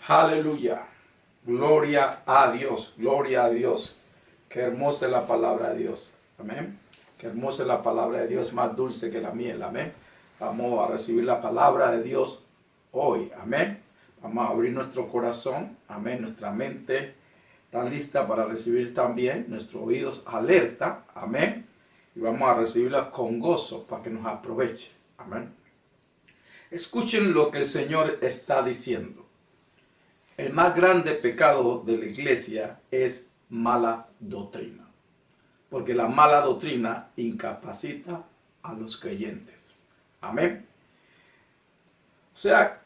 Aleluya. Gloria a Dios. Gloria a Dios. Qué hermosa es la palabra de Dios. Amén. Qué hermosa es la palabra de Dios, más dulce que la miel. Amén. Vamos a recibir la palabra de Dios hoy. Amén. Vamos a abrir nuestro corazón. Amén. Nuestra mente está lista para recibir también. Nuestros oídos alerta. Amén. Y vamos a recibirla con gozo para que nos aproveche. Amén. Escuchen lo que el Señor está diciendo. El más grande pecado de la iglesia es mala doctrina. Porque la mala doctrina incapacita a los creyentes. Amén. O sea,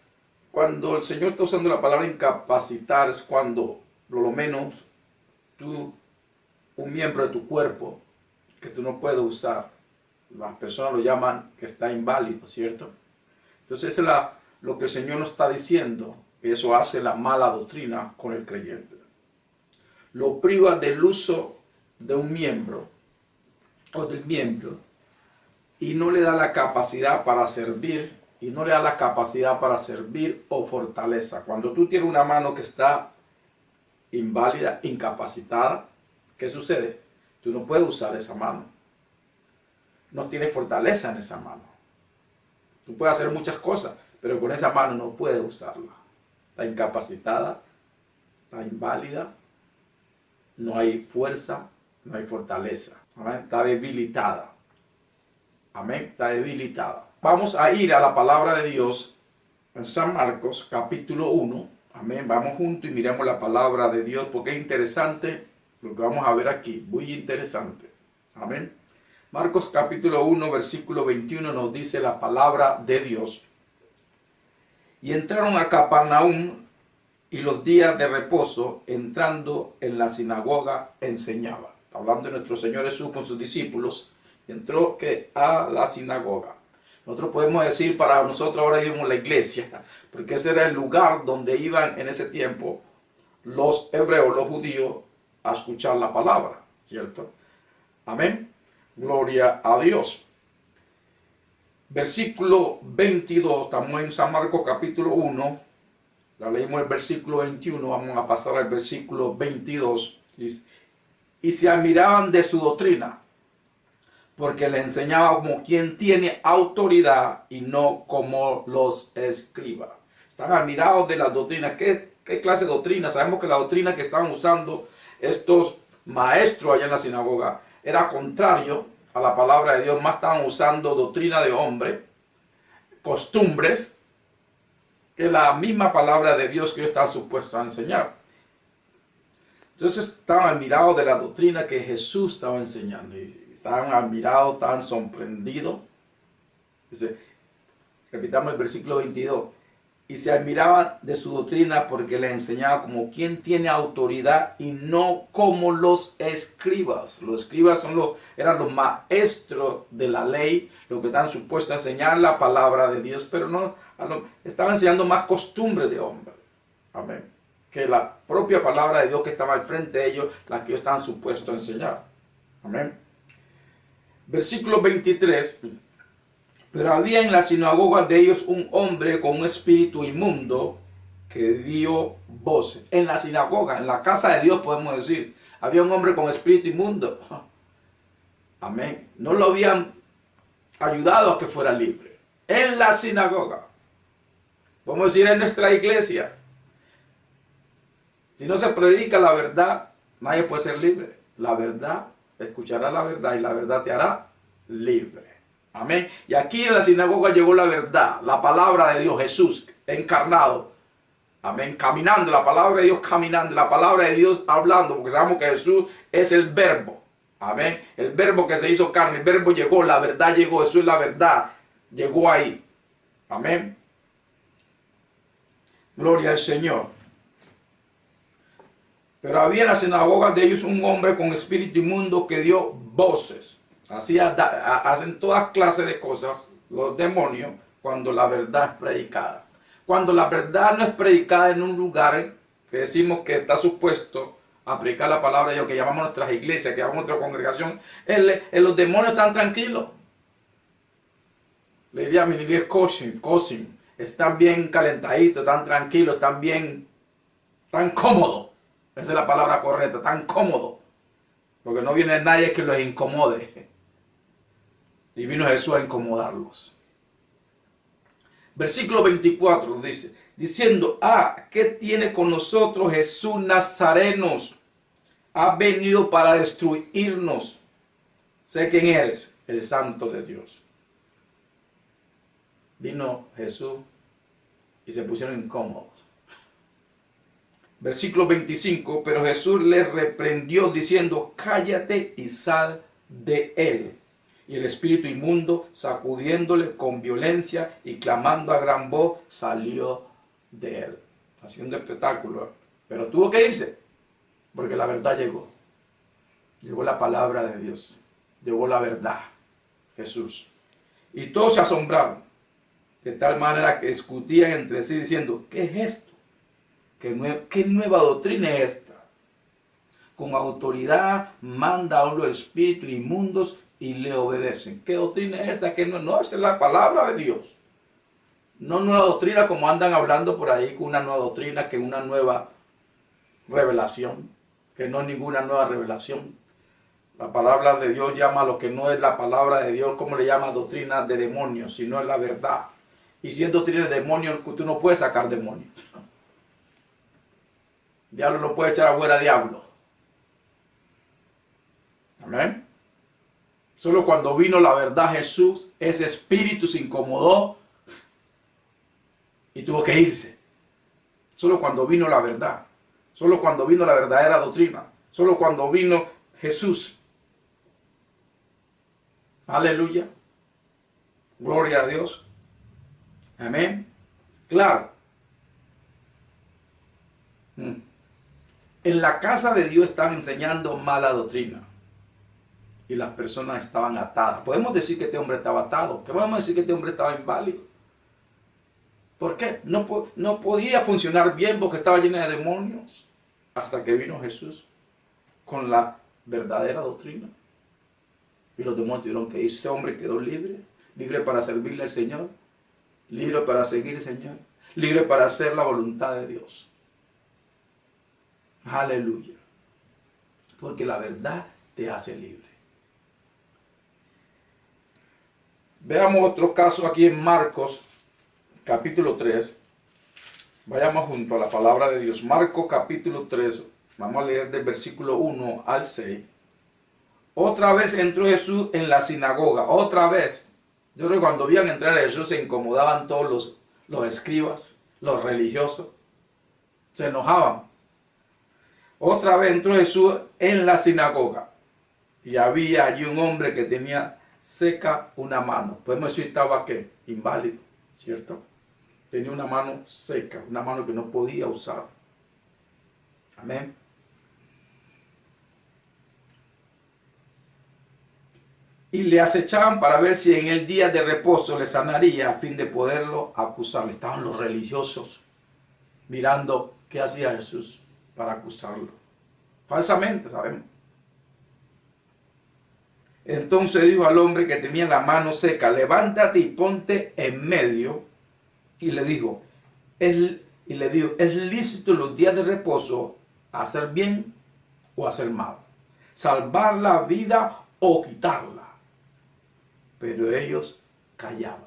cuando el Señor está usando la palabra incapacitar es cuando, por lo menos, un miembro de tu cuerpo que tú no puedes usar, las personas lo llaman que está inválido, ¿cierto? Entonces, eso es lo que el Señor nos está diciendo. Eso hace la mala doctrina con el creyente. Lo priva del uso de un miembro o del miembro y no le da la capacidad para servir o fortaleza. Cuando tú tienes una mano que está inválida, incapacitada, ¿qué sucede? Tú no puedes usar esa mano. No tienes fortaleza en esa mano. Tú puedes hacer muchas cosas, pero con esa mano no puedes usarla. Está incapacitada, está inválida, no hay fuerza, no hay fortaleza. Amén. Está debilitada. Amén. Está debilitada. Vamos a ir a la palabra de Dios en San Marcos capítulo 1. Amén. Vamos juntos y miremos la palabra de Dios porque es interesante lo que vamos a ver aquí. Muy interesante. Amén. Marcos capítulo 1 versículo 21 nos dice la palabra de Dios. Y entraron a Capernaum y los días de reposo, entrando en la sinagoga, enseñaba. Hablando de nuestro Señor Jesús con sus discípulos, entró a la sinagoga. Nosotros podemos decir, para nosotros ahora vivimos la iglesia, porque ese era el lugar donde iban en ese tiempo los hebreos, los judíos, a escuchar la palabra, ¿cierto? Amén. Gloria a Dios. Versículo 22, estamos en San Marcos capítulo 1, ya leímos el versículo 21, vamos a pasar al versículo 22. Y se admiraban de su doctrina, porque le enseñaba como quien tiene autoridad y no como los escribas. Están admirados de la doctrina. ¿Qué clase de doctrina? Sabemos que la doctrina que estaban usando estos maestros allá en la sinagoga era contrario a la palabra de Dios. Más estaban usando doctrina de hombre, costumbres, que la misma palabra de Dios que ellos estaban supuestos a enseñar. Entonces estaban admirados de la doctrina que Jesús estaba enseñando. Y estaban admirados, estaban sorprendidos. Dice, repitamos el versículo 22. Y se admiraban de su doctrina porque le enseñaba como quien tiene autoridad y no como los escribas. Los escribas eran los maestros de la ley, los que están supuestos a enseñar la palabra de Dios, pero no estaban enseñando más costumbres de hombre. Amén. Que la propia palabra de Dios que estaba al frente de ellos, la que ellos estaban supuestos a enseñar. Amén. Versículo 23. Pero había en la sinagoga de ellos un hombre con un espíritu inmundo que dio voces. En la sinagoga, en la casa de Dios podemos decir, había un hombre con espíritu inmundo. Amén. No lo habían ayudado a que fuera libre. En la sinagoga. Podemos decir en nuestra iglesia. Si no se predica la verdad, nadie puede ser libre. La verdad, escuchará la verdad y la verdad te hará libre. Amén. Y aquí en la sinagoga llegó la verdad, la palabra de Dios, Jesús encarnado. Amén. Caminando, la palabra de Dios caminando, la palabra de Dios hablando, porque sabemos que Jesús es el verbo. Amén. El verbo que se hizo carne, el verbo llegó, la verdad llegó, Jesús es la verdad. Llegó ahí. Amén. Gloria al Señor. Pero había en la sinagoga de ellos un hombre con espíritu inmundo que dio voces. Así hacen todas clases de cosas los demonios cuando la verdad es predicada. Cuando la verdad no es predicada en un lugar que decimos que está supuesto a predicar la palabra de Dios, que llamamos nuestras iglesias, que llamamos nuestra congregación, los demonios están tranquilos. Le diría a mi iglesia, están bien calentaditos, están tranquilos, están bien tan cómodo. Esa es la palabra correcta, tan cómodo. Porque no viene nadie que los incomode. Y vino Jesús a incomodarlos. Versículo 24 dice, diciendo, ¿qué tiene con nosotros Jesús Nazarenos? Ha venido para destruirnos. Sé quién eres, el Santo de Dios. Vino Jesús y se pusieron incómodos. Versículo 25, pero Jesús les reprendió diciendo, cállate y sal de él. Y el espíritu inmundo, sacudiéndole con violencia y clamando a gran voz, salió de él. Haciendo espectáculo. Pero tuvo que irse, porque la verdad llegó. Llegó la palabra de Dios. Llegó la verdad. Jesús. Y todos se asombraron. De tal manera que discutían entre sí diciendo, ¿qué es esto? ¿Qué nueva doctrina es esta? Con autoridad manda a los espíritus inmundos y le obedecen. ¿Qué doctrina es esta? Que no, esta es la palabra de Dios. No nueva doctrina como andan hablando por ahí con una nueva doctrina, que una nueva revelación, que no es ninguna nueva revelación. La palabra de Dios llama a lo que no es la palabra de Dios, como le llama doctrina de demonios, si no es la verdad. Y si es doctrina de demonios, tú no puedes sacar demonios. Diablo no puede echar afuera diablo. Amén. Solo cuando vino la verdad Jesús, ese espíritu se incomodó y tuvo que irse. Solo cuando vino la verdad. Solo cuando vino la verdadera doctrina. Solo cuando vino Jesús. Aleluya. Gloria a Dios. Amén. Claro. En la casa de Dios estaban enseñando mala doctrina. Y las personas estaban atadas. Podemos decir que este hombre estaba atado. Podemos decir que este hombre estaba inválido. ¿Por qué? No podía funcionar bien porque estaba llena de demonios. Hasta que vino Jesús con la verdadera doctrina. Y los demonios tuvieron que ir. Ese hombre quedó libre. Libre para servirle al Señor. Libre para seguir al Señor. Libre para hacer la voluntad de Dios. Aleluya. Porque la verdad te hace libre. Veamos otro caso aquí en Marcos, capítulo 3. Vayamos junto a la palabra de Dios. Marcos, capítulo 3. Vamos a leer del versículo 1 al 6. Otra vez entró Jesús en la sinagoga. Otra vez. Yo creo que cuando veían entrar a Jesús se incomodaban todos los escribas, los religiosos. Se enojaban. Otra vez entró Jesús en la sinagoga. Y había allí un hombre que tenía seca una mano. Podemos decir estaba ¿qué? Inválido, ¿cierto? Tenía una mano seca, una mano que no podía usar. Amén. Y le acechaban para ver si en el día de reposo le sanaría a fin de poderlo acusar. Estaban los religiosos mirando qué hacía Jesús para acusarlo. Falsamente, sabemos. Entonces dijo al hombre que tenía la mano seca, levántate y ponte en medio. Y le dijo, ¿es lícito en los días de reposo hacer bien o hacer mal? Salvar la vida o quitarla. Pero ellos callaban.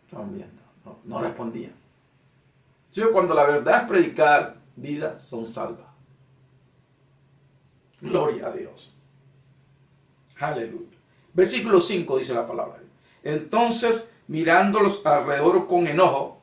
Estaban viendo, no respondían. Sí, cuando la verdad es predicada, vidas son salvas. Gloria a Dios. Aleluya. Versículo 5 dice la palabra. Entonces, mirándolos alrededor con enojo,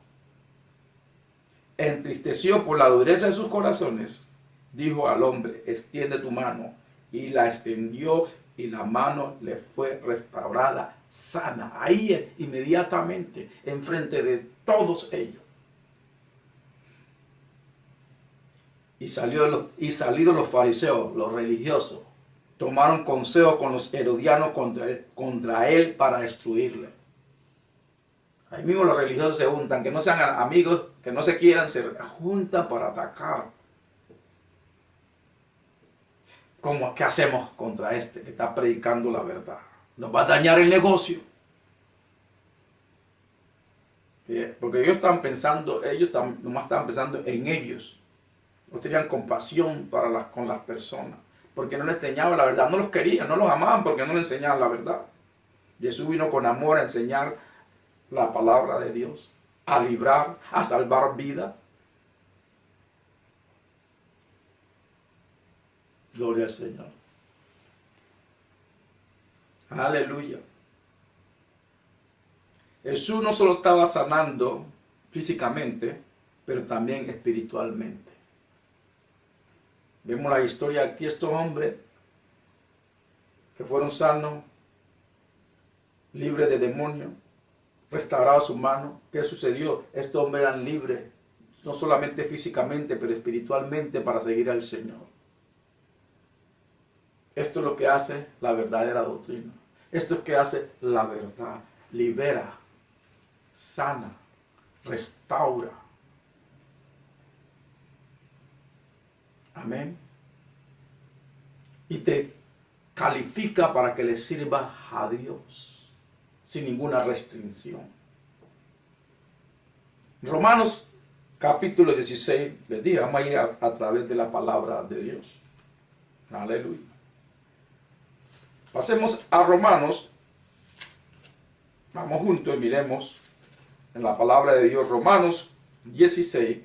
entristeció por la dureza de sus corazones, dijo al hombre, extiende tu mano. Y la extendió y la mano le fue restaurada sana. Ahí inmediatamente, enfrente de todos ellos. Y salidos los fariseos, los religiosos, tomaron consejo con los herodianos contra él para destruirle. Ahí mismo los religiosos se juntan, que no sean amigos, que no se quieran, se juntan para atacar. ¿Qué hacemos contra este que está predicando la verdad? Nos va a dañar el negocio. Porque nomás estaban pensando en ellos. No tenían compasión con las personas. Porque no les enseñaban la verdad. No los querían, no los amaban porque no les enseñaban la verdad. Jesús vino con amor a enseñar la palabra de Dios. A librar, a salvar vida. Gloria al Señor. Aleluya. Jesús no solo estaba sanando físicamente, pero también espiritualmente. Vemos la historia aquí, estos hombres que fueron sanos, libres de demonios, restaurados sus manos. ¿Qué sucedió? Estos hombres eran libres, no solamente físicamente, pero espiritualmente para seguir al Señor. Esto es lo que hace la verdadera doctrina. Esto es lo que hace la verdad. Libera, sana, restaura. Amén. Y te califica para que le sirva a Dios sin ninguna restricción. Romanos capítulo 16, les dije, vamos a ir a través de la palabra de Dios. Aleluya. Pasemos a Romanos. Vamos juntos y miremos en la palabra de Dios. Romanos 16.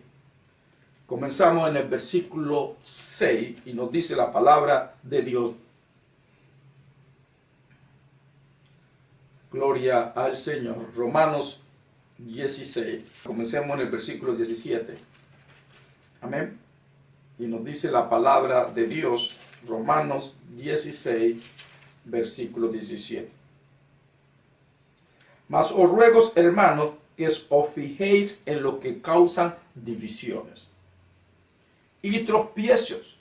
Comenzamos en el versículo 6 y nos dice la palabra de Dios. Gloria al Señor. Romanos 16. Comencemos en el versículo 17. Amén. Y nos dice la palabra de Dios. Romanos 16, versículo 17. Mas os ruego, hermanos, que os fijéis en lo que causan divisiones y tropiezos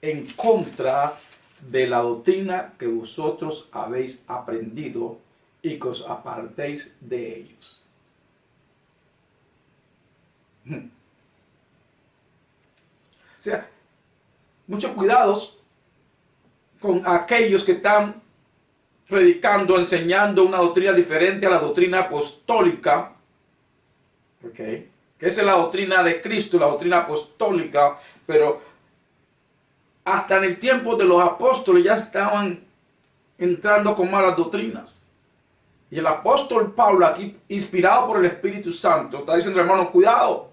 en contra de la doctrina que vosotros habéis aprendido y que os apartéis de ellos. O sea, muchos cuidados con aquellos que están predicando, enseñando una doctrina diferente a la doctrina apostólica, ¿okay? Que esa es la doctrina de Cristo, la doctrina apostólica, pero hasta en el tiempo de los apóstoles ya estaban entrando con malas doctrinas. Y el apóstol Pablo aquí, inspirado por el Espíritu Santo, está diciendo, hermano, cuidado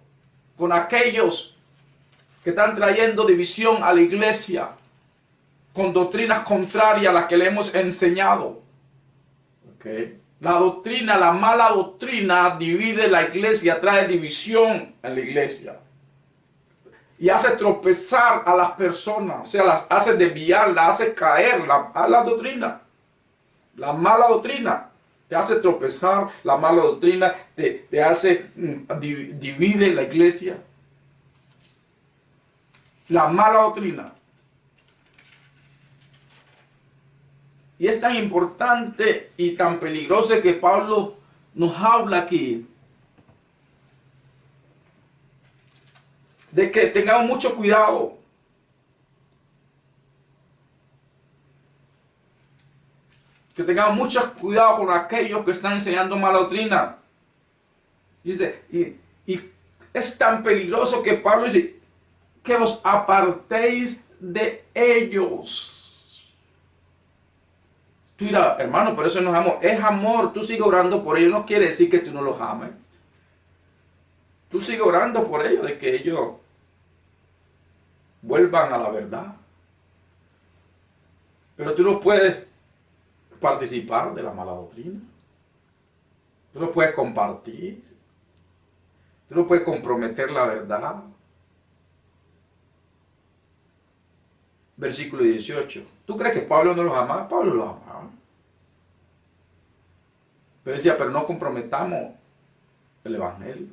con aquellos que están trayendo división a la iglesia con doctrinas contrarias a las que le hemos enseñado. Okay. La doctrina, la mala doctrina divide la iglesia, trae división en la iglesia. Y hace tropezar a las personas, o sea, las hace desviar, las hace caer a la doctrina. La mala doctrina te hace tropezar, la mala doctrina te hace, divide la iglesia. La mala doctrina. Y es tan importante y tan peligroso que Pablo nos habla aquí. De que tengamos mucho cuidado. Que tengamos mucho cuidado con aquellos que están enseñando mala doctrina. Dice, y es tan peligroso que Pablo dice, que os apartéis de ellos. Tú dirás, hermano, pero eso no es amor. Es amor, tú sigues orando por ellos. No quiere decir que tú no los ames. Tú sigues orando por ellos, de que ellos vuelvan a la verdad. Pero tú no puedes participar de la mala doctrina. Tú no puedes compartir. Tú no puedes comprometer la verdad. Versículo 18. ¿Tú crees que Pablo no los amaba? Pablo los amaba. Pero decía, pero no comprometamos el evangelio.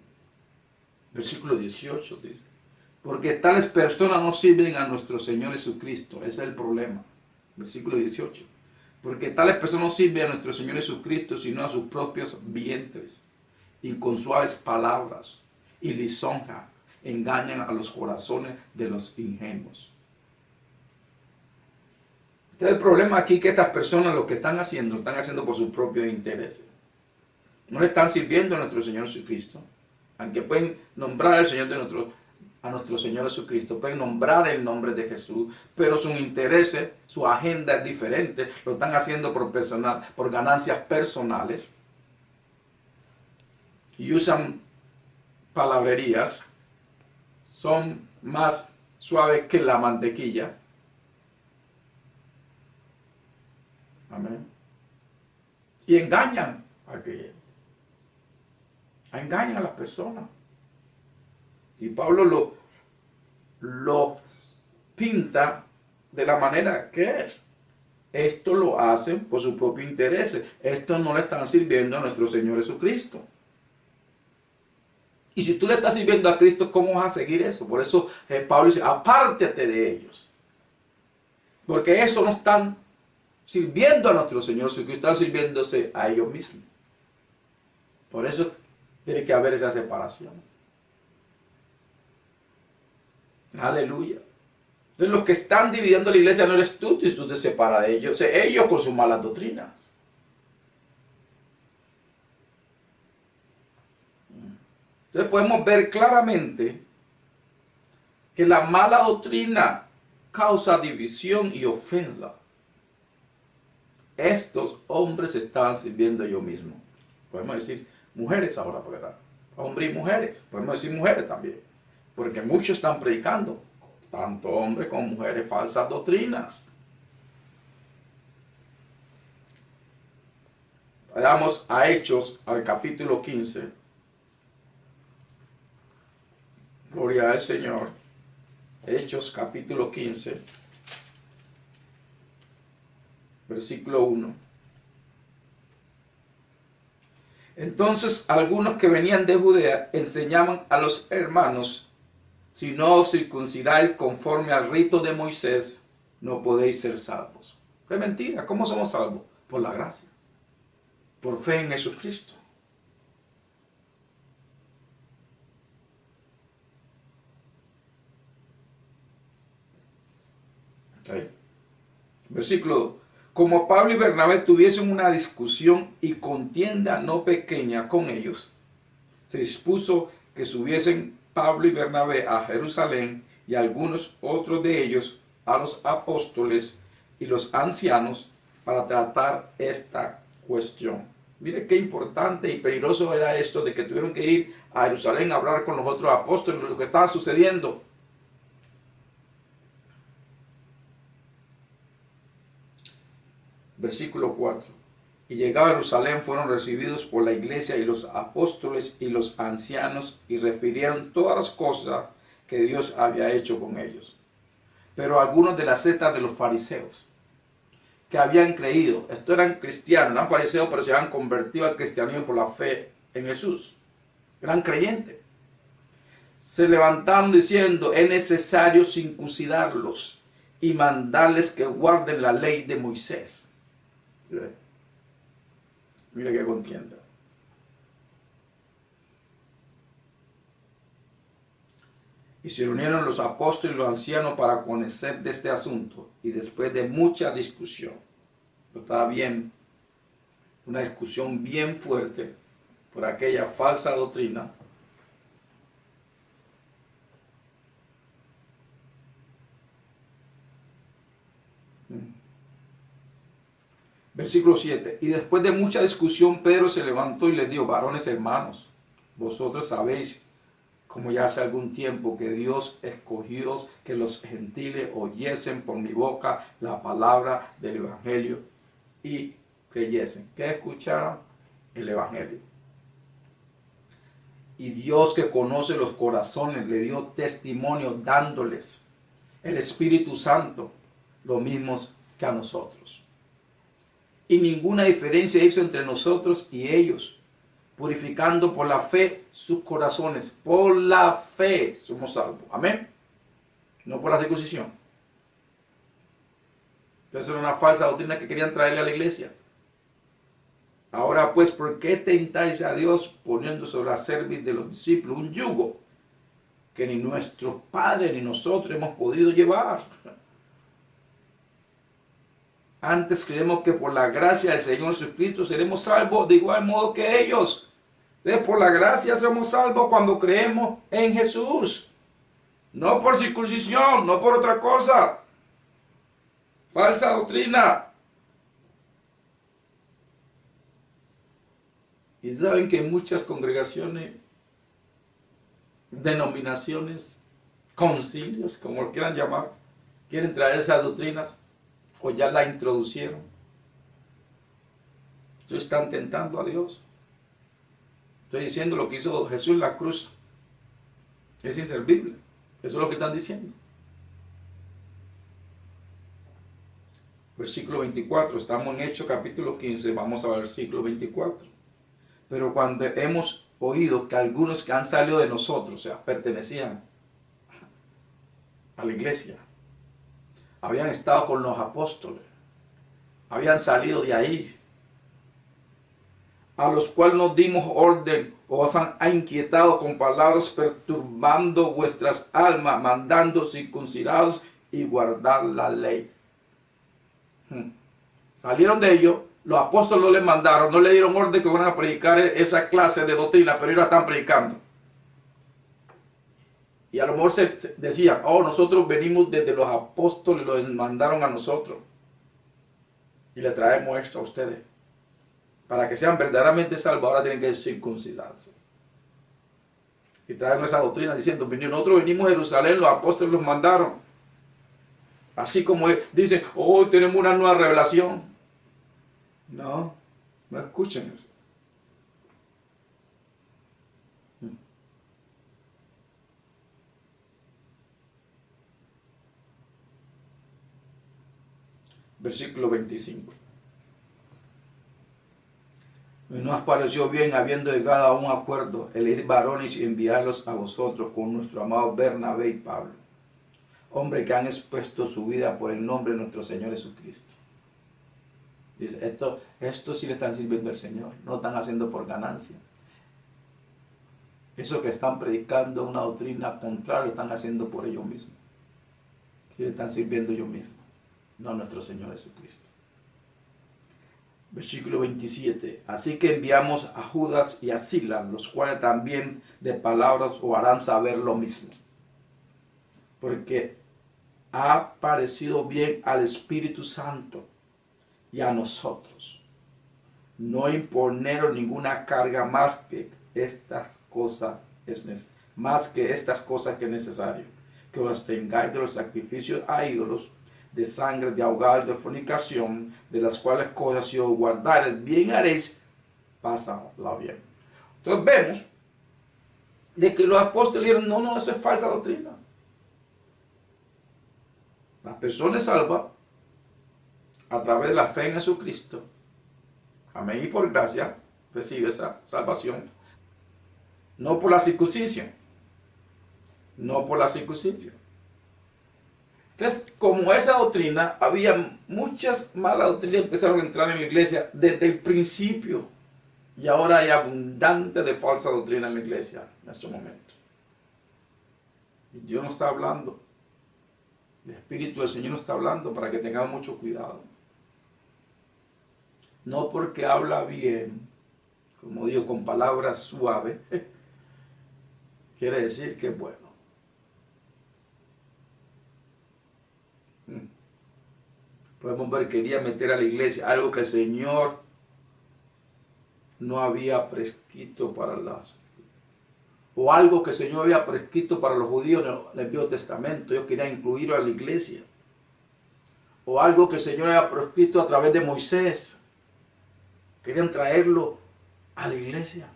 Versículo 18 dice, porque tales personas no sirven a nuestro Señor Jesucristo. Ese es el problema. Versículo 18. Porque tales personas no sirven a nuestro Señor Jesucristo, sino a sus propios vientres. Y con suaves palabras y lisonjas engañan a los corazones de los ingenuos. Este es el problema aquí, que estas personas lo que están haciendo por sus propios intereses. No le están sirviendo a nuestro Señor Jesucristo. Aunque pueden nombrar al Señor a nuestro Señor Jesucristo, pueden nombrar el nombre de Jesús, pero sus intereses, su agenda es diferente. Lo están haciendo por ganancias personales. Y usan palabrerías. Son más suaves que la mantequilla. Amén. Y engañan al creyente. Engañan a las personas. Y Pablo lo pinta de la manera que es. Esto lo hacen por su propio interés. Esto no le están sirviendo a nuestro Señor Jesucristo. Y si tú le estás sirviendo a Cristo, ¿cómo vas a seguir eso? Por eso Pablo dice, apártate de ellos. Porque eso no están sirviendo a nuestro Señor Jesucristo, están sirviéndose a ellos mismos. Por eso tiene que haber esa separación. Aleluya. Entonces los que están dividiendo la iglesia no eres tú, y tú te separas de ellos. O sea, ellos con sus malas doctrinas. Entonces podemos ver claramente que la mala doctrina causa división y ofensa. Estos hombres estaban sirviendo a ellos mismos. Podemos decir mujeres ahora, ¿verdad? Hombres y mujeres. Podemos decir mujeres también. Porque muchos están predicando, tanto hombres como mujeres, falsas doctrinas. Vayamos a Hechos, al capítulo 15. Gloria al Señor. Hechos, capítulo 15. Versículo 1. Entonces algunos que venían de Judea enseñaban a los hermanos, si no os circuncidáis conforme al rito de Moisés, no podéis ser salvos. ¡Qué mentira! ¿Cómo somos salvos? Por la gracia, por fe en Jesucristo. Ahí. Versículo. Como Pablo y Bernabé tuviesen una discusión y contienda no pequeña con ellos, se dispuso que subiesen Pablo y Bernabé a Jerusalén y algunos otros de ellos a los apóstoles y los ancianos para tratar esta cuestión. Mire qué importante y peligroso era esto de que tuvieron que ir a Jerusalén a hablar con los otros apóstoles de lo que estaba sucediendo. Versículo 4. Y llegado a Jerusalén fueron recibidos por la iglesia y los apóstoles y los ancianos y refirieron todas las cosas que Dios había hecho con ellos. Pero algunos de la secta de los fariseos que habían creído, estos eran cristianos, eran fariseos, pero se habían convertido al cristianismo por la fe en Jesús. Eran creyentes. Se levantaron diciendo, es necesario circuncidarlos y mandarles que guarden la ley de Moisés. Mira qué contienda. Y se reunieron los apóstoles y los ancianos para conocer de este asunto. Y después de mucha discusión, estaba bien, una discusión bien fuerte por aquella falsa doctrina. Versículo 7. Y después de mucha discusión, Pedro se levantó y les dijo, varones hermanos, vosotros sabéis, como ya hace algún tiempo, que Dios escogió que los gentiles oyesen por mi boca la palabra del evangelio y creyesen. ¿Qué escucharon? El evangelio. Y Dios, que conoce los corazones, le dio testimonio dándoles el Espíritu Santo, lo mismo que a nosotros. Y ninguna diferencia hizo entre nosotros y ellos, purificando por la fe sus corazones. Por la fe somos salvos. Amén. No por la circuncisión. Entonces era una falsa doctrina que querían traerle a la iglesia. Ahora pues, ¿por qué tentáis a Dios poniendo sobre la cerviz de los discípulos un yugo que ni nuestros padres ni nosotros hemos podido llevar? Antes creemos que por la gracia del Señor Jesucristo seremos salvos de igual modo que ellos. Entonces, por la gracia somos salvos cuando creemos en Jesús. No por circuncisión, no por otra cosa. Falsa doctrina. Y saben que muchas congregaciones, denominaciones, concilios, como lo quieran llamar, quieren traer esas doctrinas o ya la introducieron. Ellos están tentando a Dios. Estoy diciendo lo que hizo Jesús en la cruz. Es inservible. Eso es lo que están diciendo. Versículo 24. Estamos en Hechos capítulo 15. Vamos a versículo 24. Pero cuando hemos oído que algunos que han salido de nosotros, o sea, pertenecían a la iglesia, habían estado con los apóstoles, habían salido de ahí, a los cuales nos dimos orden, os han inquietado con palabras, perturbando vuestras almas, mandando circuncidados y guardar la ley. Salieron de ellos, los apóstoles no les mandaron, no le dieron orden que van a predicar esa clase de doctrina, pero ellos la están predicando. Y a lo mejor se decían, oh, nosotros venimos desde los apóstoles, los mandaron a nosotros. Y le traemos esto a ustedes. Para que sean verdaderamente salvos, ahora tienen que circuncidarse. Y traen esa doctrina diciendo, nosotros venimos a Jerusalén, los apóstoles los mandaron. Así como dicen, oh, tenemos una nueva revelación. No, no escuchen eso. Versículo 25. Nos pareció bien, habiendo llegado a un acuerdo, elegir varones y enviarlos a vosotros con nuestro amado Bernabé y Pablo, hombres que han expuesto su vida por el nombre de nuestro Señor Jesucristo. Dice, esto sí le están sirviendo al Señor, no lo están haciendo por ganancia. Eso que están predicando una doctrina contraria, lo están haciendo por ellos mismos. Y le están sirviendo ellos mismos, no a nuestro Señor Jesucristo. Versículo 27. Así que enviamos a Judas y a Silas, los cuales también de palabras os harán saber lo mismo. Porque ha parecido bien al Espíritu Santo y a nosotros no imponeros ninguna carga más que estas cosas que es necesario, que os abstengáis de los sacrificios a ídolos, de sangre, de ahogados, de fornicación, de las cuales cosas si os guardareis, bien haréis, pásadla bien. Entonces vemos de que los apóstoles dijeron, no, eso es falsa doctrina. La persona es salva a través de la fe en Jesucristo. Amén. Y por gracia recibe esa salvación. No por la circuncisión. No por la circuncisión. Entonces, como esa doctrina, había muchas malas doctrinas que empezaron a entrar en la iglesia desde el principio. Y ahora hay abundante de falsa doctrina en la iglesia en este momento. Y Dios nos está hablando. El Espíritu del Señor nos está hablando para que tengamos mucho cuidado. No porque habla bien, como digo, con palabras suaves, quiere decir que es bueno. Podemos ver que quería meter a la iglesia algo que el Señor no había prescrito para las, o algo que el Señor había prescrito para los judíos en el Antiguo Testamento. Ellos querían incluirlo a la iglesia. O algo que el Señor había prescrito a través de Moisés. Querían traerlo a la iglesia.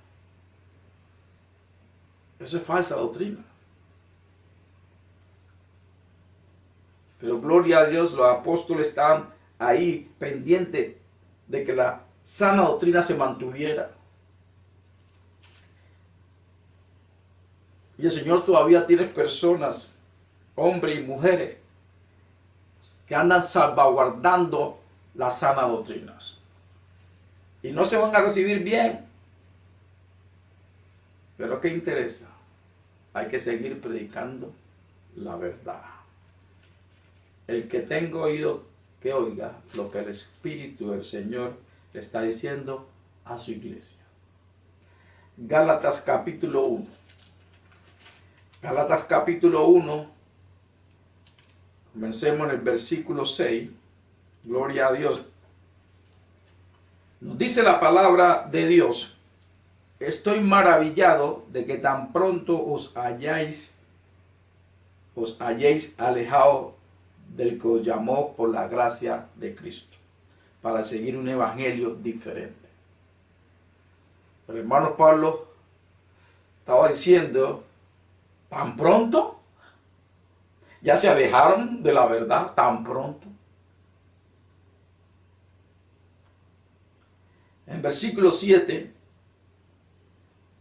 Eso es falsa doctrina. Pero gloria a Dios, los apóstoles estaban ahí pendientes de que la sana doctrina se mantuviera. Y el Señor todavía tiene personas, hombres y mujeres, que andan salvaguardando las sanas doctrinas. Y no se van a recibir bien. Pero ¿qué interesa? Hay que seguir predicando la verdad. El que tenga oído, que oiga lo que el Espíritu del Señor le está diciendo a su iglesia. Gálatas capítulo 1. Gálatas capítulo 1. Comencemos en el versículo 6. Gloria a Dios. Nos dice la palabra de Dios: estoy maravillado de que tan pronto os hayáis alejado del que os llamó por la gracia de Cristo, para seguir un evangelio diferente. El hermano Pablo estaba diciendo, ¿tan pronto? ¿Ya se alejaron de la verdad tan pronto? En versículo 7,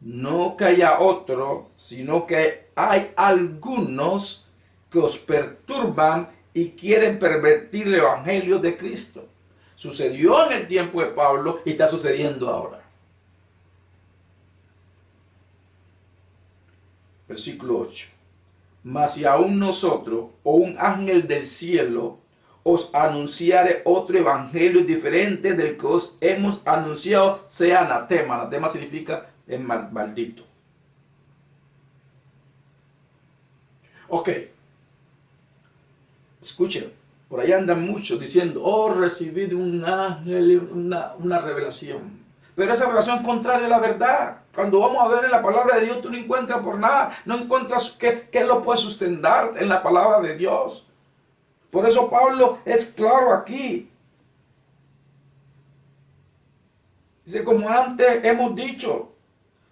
no que haya otro, sino que hay algunos que os perturban y quieren pervertir el evangelio de Cristo. Sucedió en el tiempo de Pablo y está sucediendo ahora. Versículo 8. Mas si aún nosotros o un ángel del cielo os anunciare otro evangelio diferente del que os hemos anunciado, sea anatema. Anatema significa maldito. Ok. Escuchen, por ahí andan muchos diciendo, oh, recibí de un ángel una revelación. Pero esa revelación es contraria a la verdad. Cuando vamos a ver en la palabra de Dios, tú no encuentras por nada. No encuentras qué lo puede sustentar en la palabra de Dios. Por eso Pablo es claro aquí. Dice, como antes hemos dicho.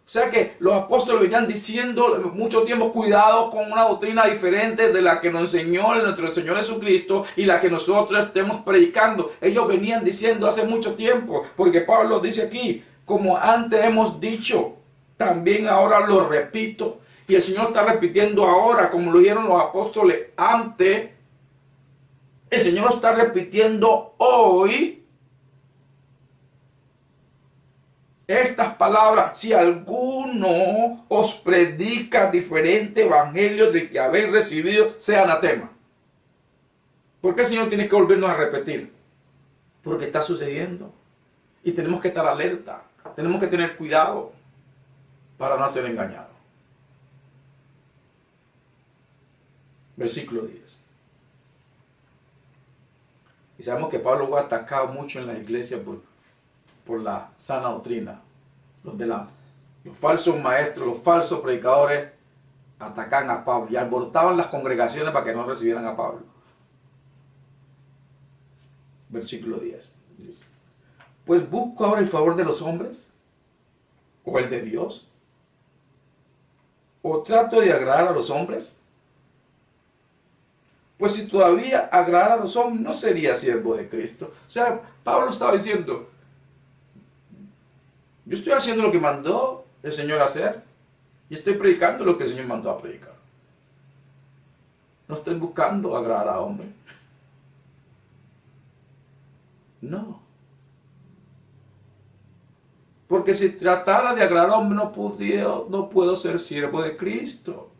O sea que los apóstoles venían diciendo mucho tiempo, cuidado con una doctrina diferente de la que nos enseñó nuestro Señor Jesucristo y la que nosotros estemos predicando. Ellos venían diciendo hace mucho tiempo, porque Pablo dice aquí, como antes hemos dicho, también ahora lo repito. Y el Señor está repitiendo ahora, como lo dijeron los apóstoles antes. El Señor lo está repitiendo hoy. Estas palabras, si alguno os predica diferente evangelio del que habéis recibido, sea anatema. ¿Por qué el Señor tiene que volvernos a repetir? Porque está sucediendo. Y tenemos que estar alerta. Tenemos que tener cuidado para no ser engañados. Versículo 10. Y sabemos que Pablo fue atacado mucho en la iglesia por la sana doctrina. Los falsos maestros, los falsos predicadores atacan a Pablo y alborotaban las congregaciones para que no recibieran a Pablo. Versículo 10. Dice, pues busco ahora el favor de los hombres o el de Dios, o trato de agradar a los hombres. Pues si todavía agradara a los hombres, no sería siervo de Cristo. O sea, Pablo estaba diciendo, yo estoy haciendo lo que mandó el Señor a hacer y estoy predicando lo que el Señor mandó a predicar. No estoy buscando agradar a hombres. No. Porque si tratara de agradar a hombres, no puedo ser siervo de Cristo.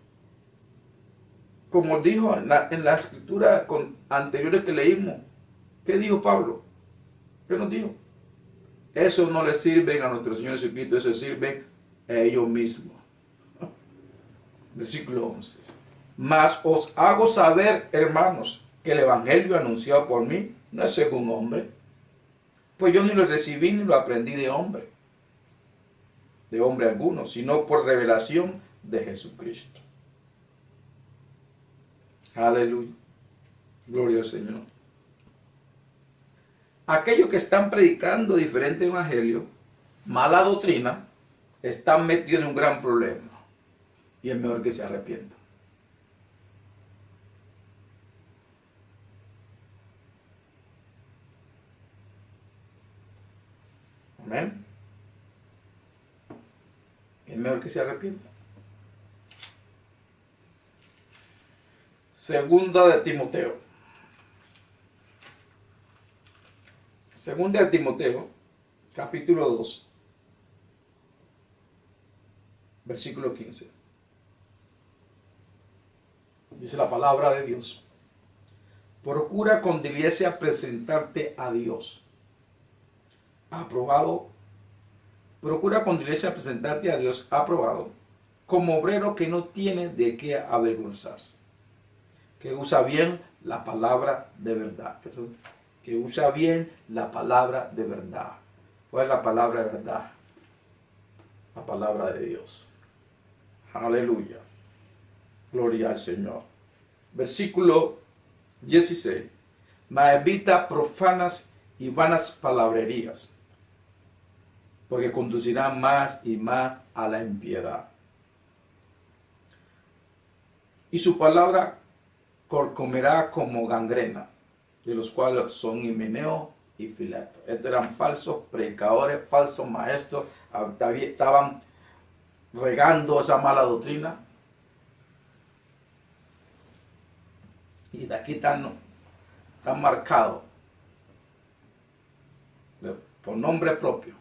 Como dijo en la escritura anteriores que leímos. ¿Qué dijo Pablo? ¿Qué nos dijo? Eso no le sirven a nuestro Señor Jesucristo, eso sirven a ellos mismos. Versículo 11. Mas os hago saber, hermanos, que el evangelio anunciado por mí no es según hombre. Pues yo ni lo recibí ni lo aprendí de hombre alguno, sino por revelación de Jesucristo. Aleluya. Gloria al Señor. Aquellos que están predicando diferente evangelio, mala doctrina, están metidos en un gran problema. Y es mejor que se arrepientan. Amén. Es mejor que se arrepientan. Segunda de Timoteo. Segunda de Timoteo, capítulo 2, versículo 15. Dice la palabra de Dios. Procura con diligencia presentarte a Dios. Aprobado. Procura con diligencia presentarte a Dios aprobado, como obrero que no tiene de qué avergonzarse, que usa bien la palabra de verdad, que usa bien la palabra de verdad. ¿Cuál es la palabra de verdad? La palabra de Dios. Aleluya. Gloria al Señor. Versículo 16. Mas evita profanas y vanas palabrerías, porque conducirán más y más a la impiedad. Y su palabra corcomerá como gangrena, de los cuales son Himeneo y Fileto. Estos eran falsos predicadores, falsos maestros, estaban regando esa mala doctrina. Y de aquí están marcados por nombre propio.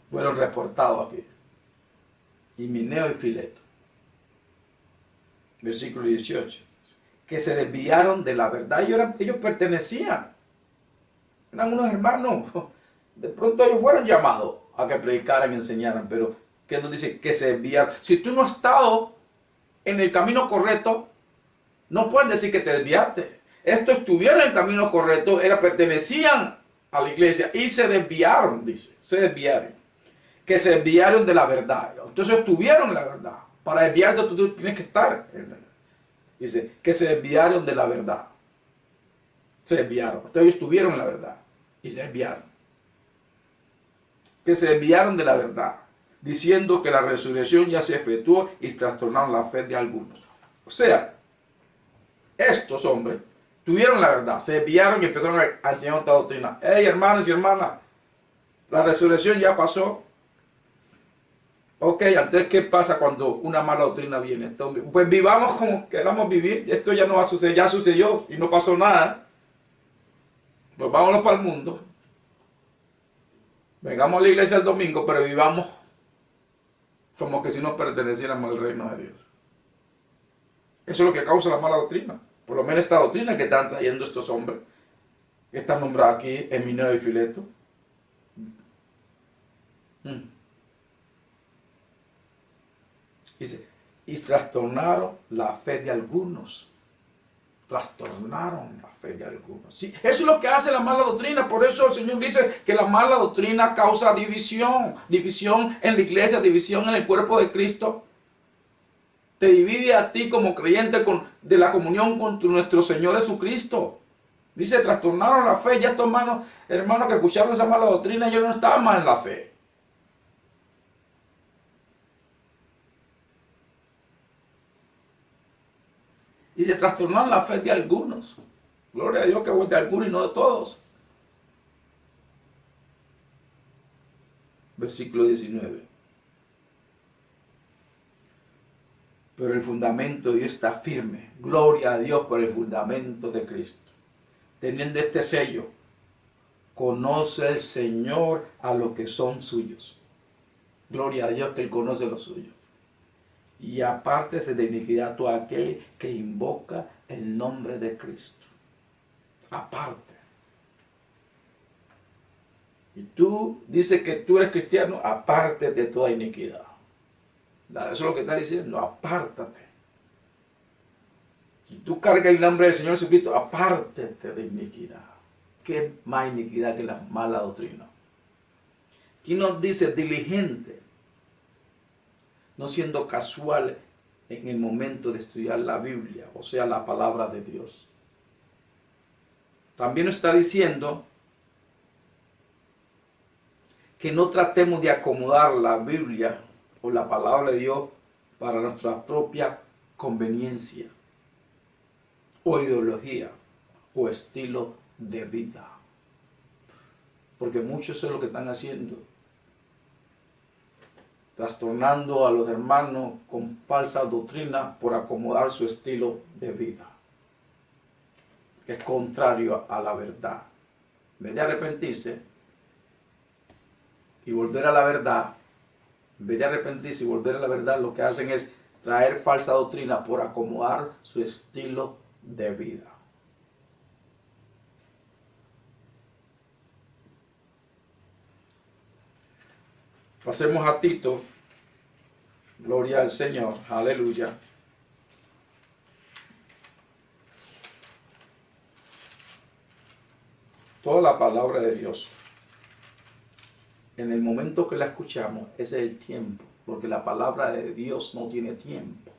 Fueron reportados aquí. Himeneo y Fileto. Versículo 18. Que se desviaron de la verdad. Ellos pertenecían. Eran unos hermanos. De pronto ellos fueron llamados a que predicaran y enseñaran. Pero, ¿qué nos dice? Que se desviaron. Si tú no has estado en el camino correcto, no pueden decir que te desviaste. Estos estuvieron en el camino correcto, pertenecían a la iglesia y se desviaron, dice. Se desviaron. Que se desviaron de la verdad. Entonces estuvieron en la verdad. Para desviarte tú tienes que estar en la verdad. Dice, que se desviaron de la verdad. Se desviaron. Entonces ellos estuvieron en la verdad y se desviaron. Que se desviaron de la verdad, diciendo que la resurrección ya se efectuó y trastornaron la fe de algunos. O sea, estos hombres tuvieron la verdad, se desviaron y empezaron a enseñar otra doctrina. Hey, hermanos y hermanas, la resurrección ya pasó. Ok, entonces, ¿qué pasa cuando una mala doctrina viene? Pues vivamos como queramos vivir. Esto ya no va a suceder, ya sucedió y no pasó nada. Pues vámonos para el mundo. Vengamos a la iglesia el domingo, pero vivamos como que si no perteneciéramos al reino de Dios. Eso es lo que causa la mala doctrina. Por lo menos esta doctrina que están trayendo estos hombres, que están nombrados aquí, Himeneo y Fileto. Dice, y trastornaron la fe de algunos. Trastornaron la fe de algunos. Sí, eso es lo que hace la mala doctrina. Por eso el Señor dice que la mala doctrina causa división. División en la iglesia, división en el cuerpo de Cristo. Te divide a ti como creyente de la comunión con nuestro Señor Jesucristo. Dice, trastornaron la fe. Ya estos hermanos que escucharon esa mala doctrina, ellos no estaban más en la fe. Y se trastornaron la fe de algunos. Gloria a Dios que fue de algunos y no de todos. Versículo 19. Pero el fundamento de Dios está firme. Gloria a Dios por el fundamento de Cristo. Teniendo este sello, conoce el Señor a los que son suyos. Gloria a Dios que Él conoce a los suyos. Y apártese de iniquidad todo aquel que invoca el nombre de Cristo. Aparte. Y tú dices que tú eres cristiano, apártate de toda iniquidad. Eso es lo que está diciendo, apártate. Si tú cargas el nombre del Señor Jesucristo, apártate de iniquidad. ¿Qué más iniquidad que la mala doctrina? Aquí nos dice diligente, no siendo casual en el momento de estudiar la Biblia, o sea, la palabra de Dios. También nos está diciendo que no tratemos de acomodar la Biblia o la palabra de Dios para nuestra propia conveniencia, o ideología, o estilo de vida. Porque muchos son lo que están haciendo. Trastornando a los hermanos con falsa doctrina por acomodar su estilo de vida, que es contrario a la verdad. En vez de arrepentirse y volver a la verdad, lo que hacen es traer falsa doctrina por acomodar su estilo de vida. Pasemos a Tito. Gloria al Señor. Aleluya. Toda la palabra de Dios, en el momento que la escuchamos, ese es el tiempo. Porque la palabra de Dios no tiene tiempo.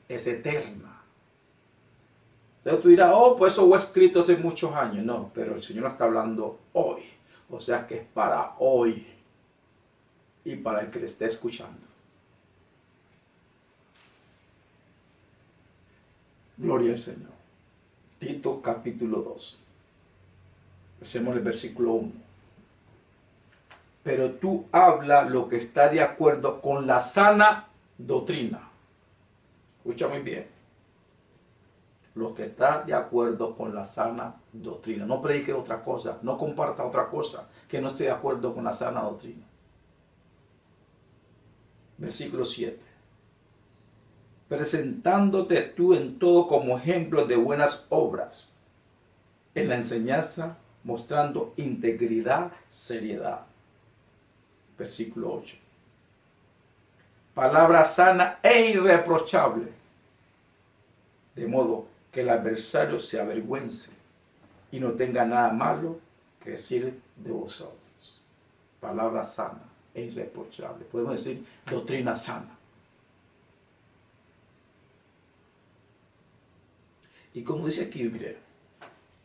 Es eterna. Entonces tú dirás, oh, pues eso fue escrito hace muchos años. No, pero el Señor está hablando hoy. O sea que es para hoy. Y para el que le esté escuchando. Gloria al Señor. Tito capítulo 2. Hacemos el versículo 1. Pero tú habla lo que está de acuerdo con la sana doctrina. Escucha muy bien. Lo que está de acuerdo con la sana doctrina. No predique otra cosa. No comparta otra cosa que no esté de acuerdo con la sana doctrina. Versículo 7. Presentándote tú en todo como ejemplo de buenas obras. En la enseñanza, mostrando integridad, seriedad. Versículo 8. Palabra sana e irreprochable. De modo que el adversario se avergüence y no tenga nada malo que decir de vosotros. Palabra sana e irreprochable. Podemos decir doctrina sana. Y como dice aquí,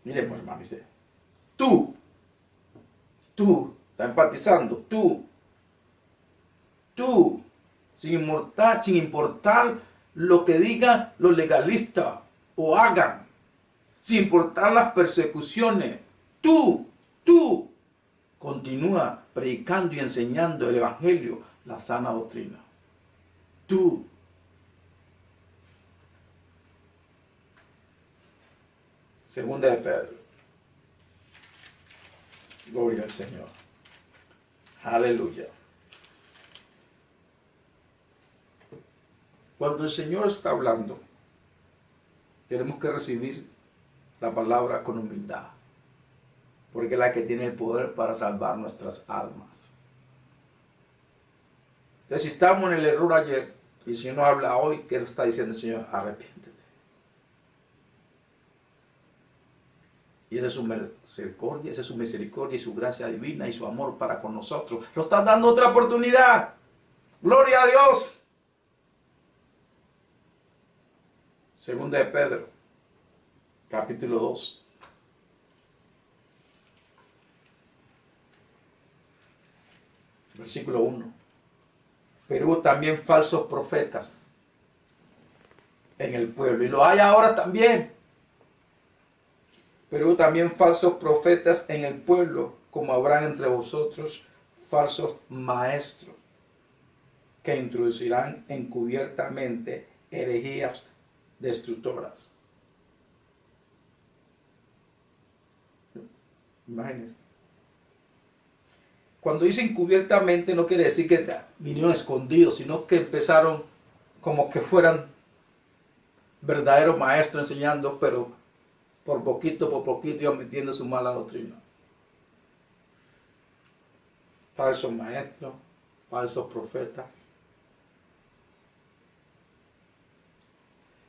miremos hermano, dice, tú, está enfatizando, tú, sin importar lo que digan los legalistas o hagan, sin importar las persecuciones, tú, continúa predicando y enseñando el evangelio, la sana doctrina. Tú. Segunda de Pedro. Gloria al Señor. Aleluya. Cuando el Señor está hablando, tenemos que recibir la palabra con humildad, porque es la que tiene el poder para salvar nuestras almas. Entonces, si estamos en el error ayer, y el Señor nos habla hoy, ¿qué está diciendo el Señor? Arrepiéntete. Y esa es su misericordia, y su gracia divina y su amor para con nosotros. Nos está dando otra oportunidad. Gloria a Dios. Segunda de Pedro, capítulo 2. Versículo 1. Pero hubo también falsos profetas en el pueblo. Y lo hay ahora también. Pero hubo también falsos profetas en el pueblo, como habrán entre vosotros falsos maestros, que introducirán encubiertamente herejías destructoras. Imagínense. Cuando dice encubiertamente no quiere decir que vinieron escondidos, sino que empezaron como que fueran verdaderos maestros enseñando, pero por poquito iban metiendo su mala doctrina. Falsos maestros, falsos profetas.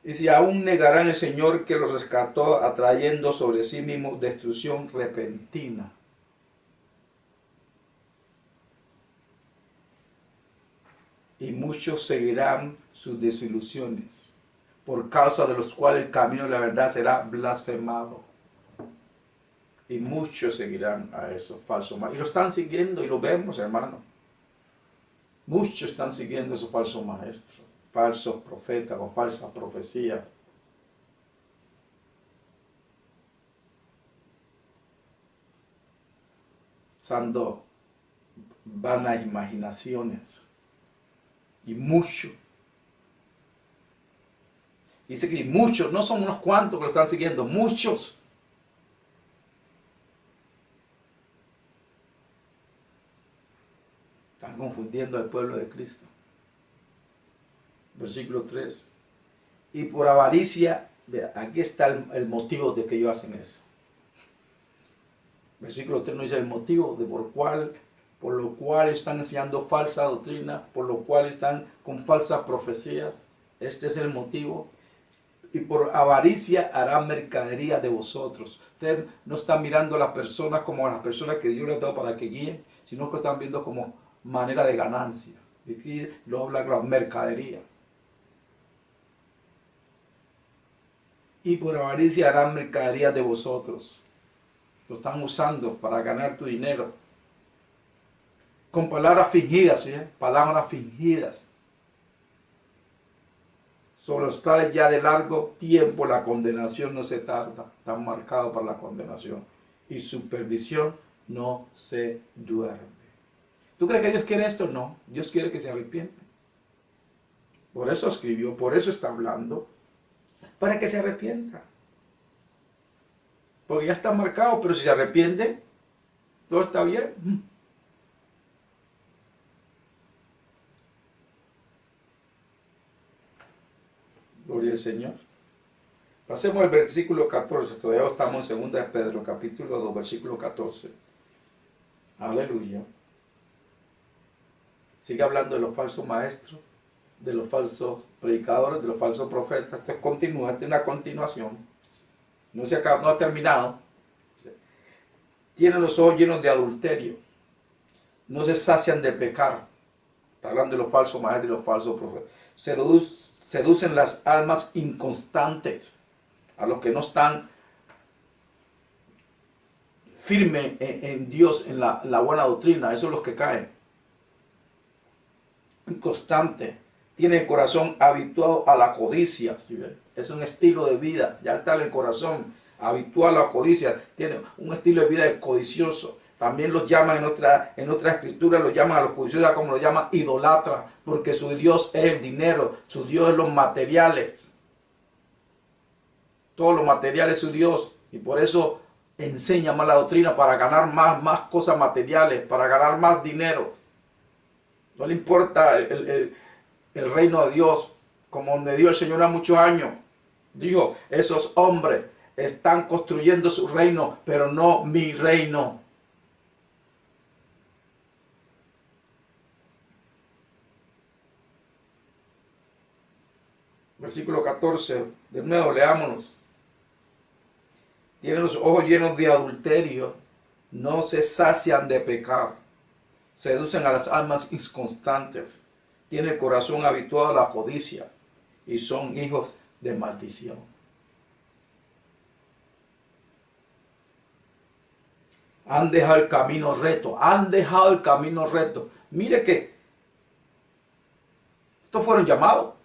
Y si aún negarán el Señor que los rescató, atrayendo sobre sí mismo destrucción repentina. Y muchos seguirán sus desilusiones, por causa de los cuales el camino de la verdad será blasfemado. Y muchos seguirán a esos falsos maestros. Y lo están siguiendo y lo vemos, hermano. Muchos están siguiendo a esos falsos maestros, falsos profetas o falsas profecías. Usando vanas imaginaciones. Y muchos. Dice que muchos, no son unos cuantos que lo están siguiendo, muchos. Están confundiendo al pueblo de Cristo. Versículo 3. Y por avaricia, aquí está el motivo de que ellos hacen eso. Versículo 3 nos dice el motivo de por cual por lo cual están enseñando falsa doctrina, por lo cual están con falsas profecías. Este es el motivo. Y por avaricia harán mercadería de vosotros. Ustedes no están mirando a las personas como a las personas que Dios les ha dado para que guíen, sino que están viendo como manera de ganancia. Y aquí lo habla la mercadería. Y por avaricia harán mercadería de vosotros. Lo están usando para ganar tu dinero. Con palabras fingidas, ¿sí? Palabras fingidas. Sobre los tales ya de largo tiempo la condenación no se tarda. Están marcados para la condenación. Y su perdición no se duerme. ¿Tú crees que Dios quiere esto? No. Dios quiere que se arrepienten. Por eso escribió, por eso está hablando. Para que se arrepientan. Porque ya está marcado, pero si se arrepienten, todo está bien. Gloria al Señor. Pasemos al versículo 14. Todavía estamos en 2 de Pedro, capítulo 2, versículo 14. Aleluya. Sigue hablando de los falsos maestros, de los falsos predicadores, de los falsos profetas. Esto continúa, esta es una continuación. No se acaba, no ha terminado. Tienen los ojos llenos de adulterio. No se sacian de pecar. Está hablando de los falsos maestros y los falsos profetas. Seducen las almas inconstantes, a los que no están firmes en Dios, en la buena doctrina. Esos son los que caen. Inconstante. Tiene el corazón habituado a la codicia. ¿Sí ven? Es un estilo de vida. Ya está en el corazón habituado a la codicia. Tiene un estilo de vida codicioso. También los llaman en otra escritura, los llaman a los codiciosos como los llaman idolatra, porque su Dios es el dinero, su Dios es los materiales. Todo lo material es su Dios, y por eso enseña mala doctrina para ganar más cosas materiales, para ganar más dinero. No le importa el reino de Dios, como donde dio el Señor a muchos años. Dijo, esos hombres están construyendo su reino, pero no mi reino. Versículo 14, de nuevo leámonos. Tienen los ojos llenos de adulterio, no se sacian de pecar, seducen a las almas inconstantes, tienen el corazón habituado a la codicia y son hijos de maldición. Han dejado el camino recto, han dejado el camino recto. Mire que estos fueron llamados,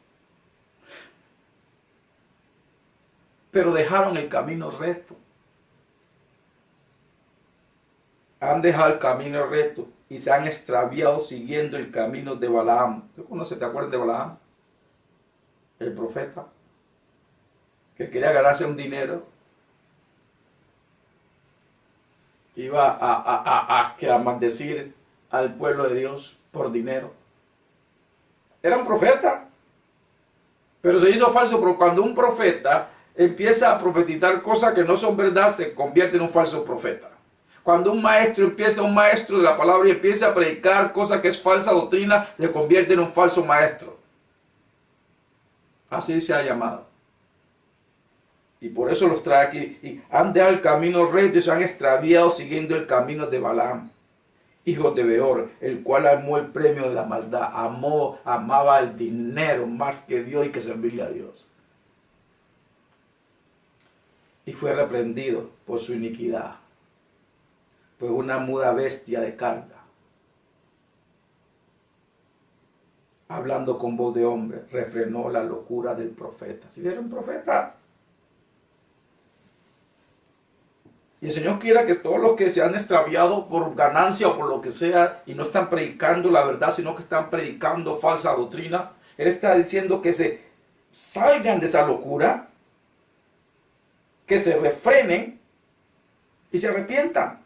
pero dejaron el camino recto. Han dejado el camino recto y se han extraviado siguiendo el camino de Balaam. ¿Tú conoces, te acuerdas de Balaam? El profeta, que quería ganarse un dinero. Iba a maldecir al pueblo de Dios por dinero. Era un profeta, pero se hizo falso. Pero cuando un profeta empieza a profetizar cosas que no son verdad, se convierte en un falso profeta. Cuando un maestro de la palabra y empieza a predicar cosas que es falsa doctrina, se convierte en un falso maestro. Así se ha llamado. Y por eso los trae aquí. Y han dejado el camino recto y se han extraviado siguiendo el camino de Balaam, hijo de Beor, el cual amó el premio de la maldad. Amaba el dinero más que Dios y que servirle a Dios. Y fue reprendido por su iniquidad. Pues una muda bestia de carga, hablando con voz de hombre, refrenó la locura del profeta. Si era un profeta. Y el Señor quiera que todos los que se han extraviado por ganancia o por lo que sea y no están predicando la verdad, sino que están predicando falsa doctrina, Él está diciendo que se salgan de esa locura, que se refrenen y se arrepientan.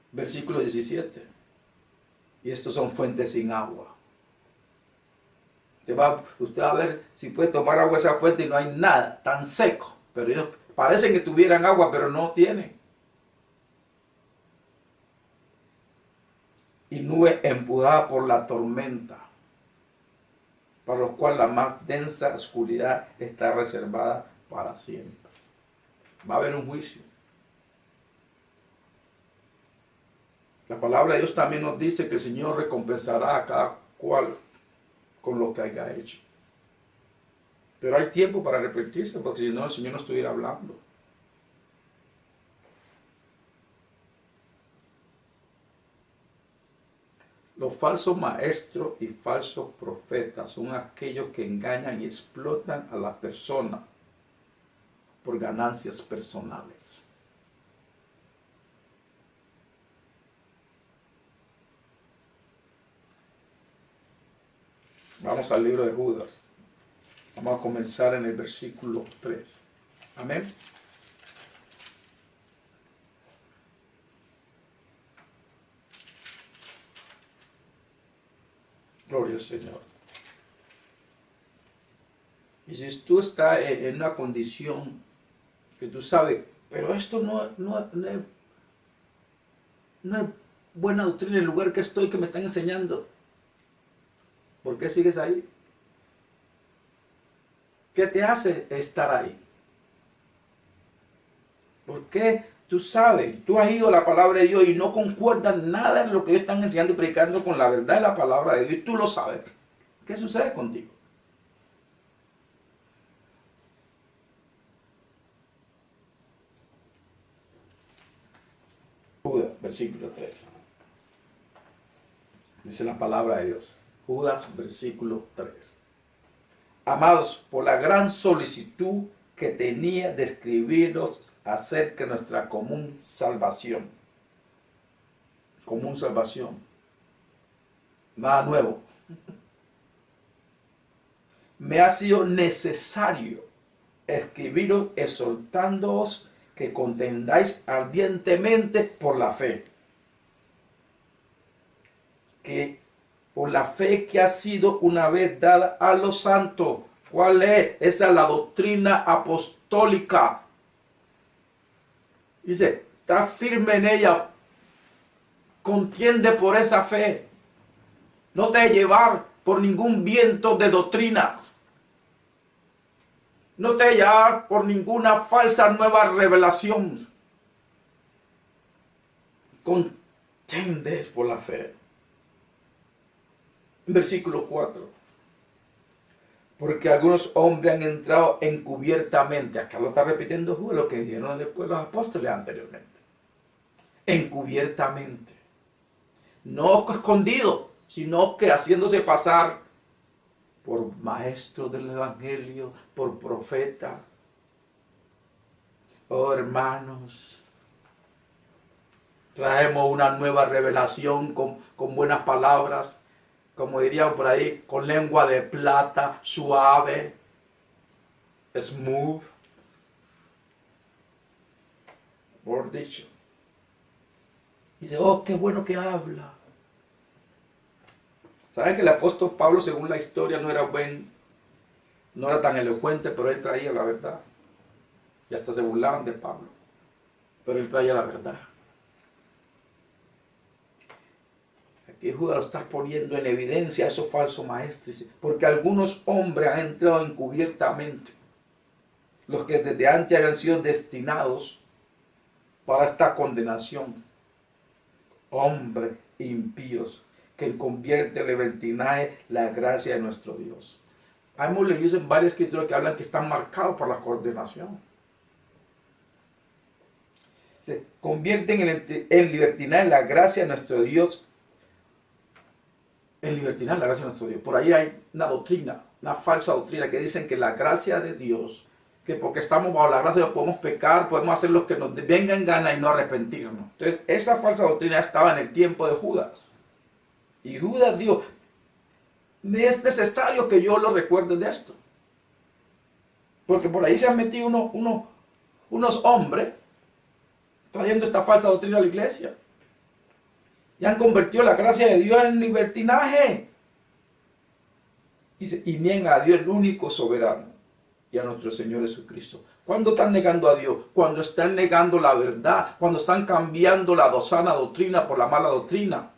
Versículo 17. Y estos son fuentes sin agua. Usted va a ver si puede tomar agua de esa fuente y no hay nada, tan seco. Pero ellos parecen que tuvieran agua, pero no tienen. Y nube empujada por la tormenta, para los cuales la más densa oscuridad está reservada para siempre. Va a haber un juicio. La palabra de Dios también nos dice que el Señor recompensará a cada cual con lo que haya hecho. Pero hay tiempo para arrepentirse, porque si no, el Señor no estuviera hablando. Los falsos maestros y falsos profetas son aquellos que engañan y explotan a la persona por ganancias personales. Vamos al libro de Judas. Vamos a comenzar en el versículo 3. Amén. Gloria al Señor. Y si tú estás en una condición que tú sabes, pero esto no es buena doctrina en el lugar que estoy, que me están enseñando, ¿por qué sigues ahí? ¿Qué te hace estar ahí? ¿Por qué tú sabes, tú has ido a la palabra de Dios y no concuerdas nada en lo que ellos están enseñando y predicando con la verdad de la palabra de Dios y tú lo sabes? ¿Qué sucede contigo? Judas, versículo 3. Dice la palabra de Dios. Judas, versículo 3. Amados, por la gran solicitud que tenía de escribiros acerca de nuestra común salvación. Común salvación. Nada nuevo. Me ha sido necesario escribiros exhortándoos que contendáis ardientemente por la fe. Que por la fe que ha sido una vez dada a los santos. ¿Cuál es? Esa es la doctrina apostólica. Dice, está firme en ella. Contiende por esa fe. No te dejes llevar por ningún viento de doctrinas. No te dejes llevar por ninguna falsa nueva revelación. Contende por la fe. Versículo 4. Porque algunos hombres han entrado encubiertamente. Acá lo está repitiendo Judas, lo que dijeron después los apóstoles anteriormente. Encubiertamente. No escondido, sino que haciéndose pasar por maestro del evangelio, por profeta. Oh hermanos, traemos una nueva revelación con buenas palabras. Como dirían por ahí, con lengua de plata, suave, smooth. Por dicho. Dice, oh, qué bueno que habla. ¿Saben que el apóstol Pablo, según la historia, no era tan elocuente, pero él traía la verdad? Y hasta se burlaban de Pablo. Pero él traía la verdad. Que Judas lo está poniendo en evidencia a esos falsos maestros, porque algunos hombres han entrado encubiertamente, los que desde antes habían sido destinados para esta condenación, hombres impíos, que convierte el libertinaje la gracia de nuestro Dios. Hemos leído en varias escrituras que hablan que están marcados por la condenación. Se convierten en libertinaje la gracia de nuestro Dios. En libertinaje la gracia de nuestro Dios. Por ahí hay una doctrina, una falsa doctrina que dicen que la gracia de Dios, que porque estamos bajo la gracia de Dios podemos pecar, podemos hacer lo que nos venga en gana y no arrepentirnos. Entonces esa falsa doctrina estaba en el tiempo de Judas. Y Judas dijo, es necesario que yo lo recuerde de esto. Porque por ahí se han metido unos hombres trayendo esta falsa doctrina a la iglesia. Y han convertido la gracia de Dios en libertinaje. Y niegan a Dios el único soberano y a nuestro Señor Jesucristo. ¿Cuándo están negando a Dios? Cuando están negando la verdad, cuando están cambiando la sana doctrina por la mala doctrina.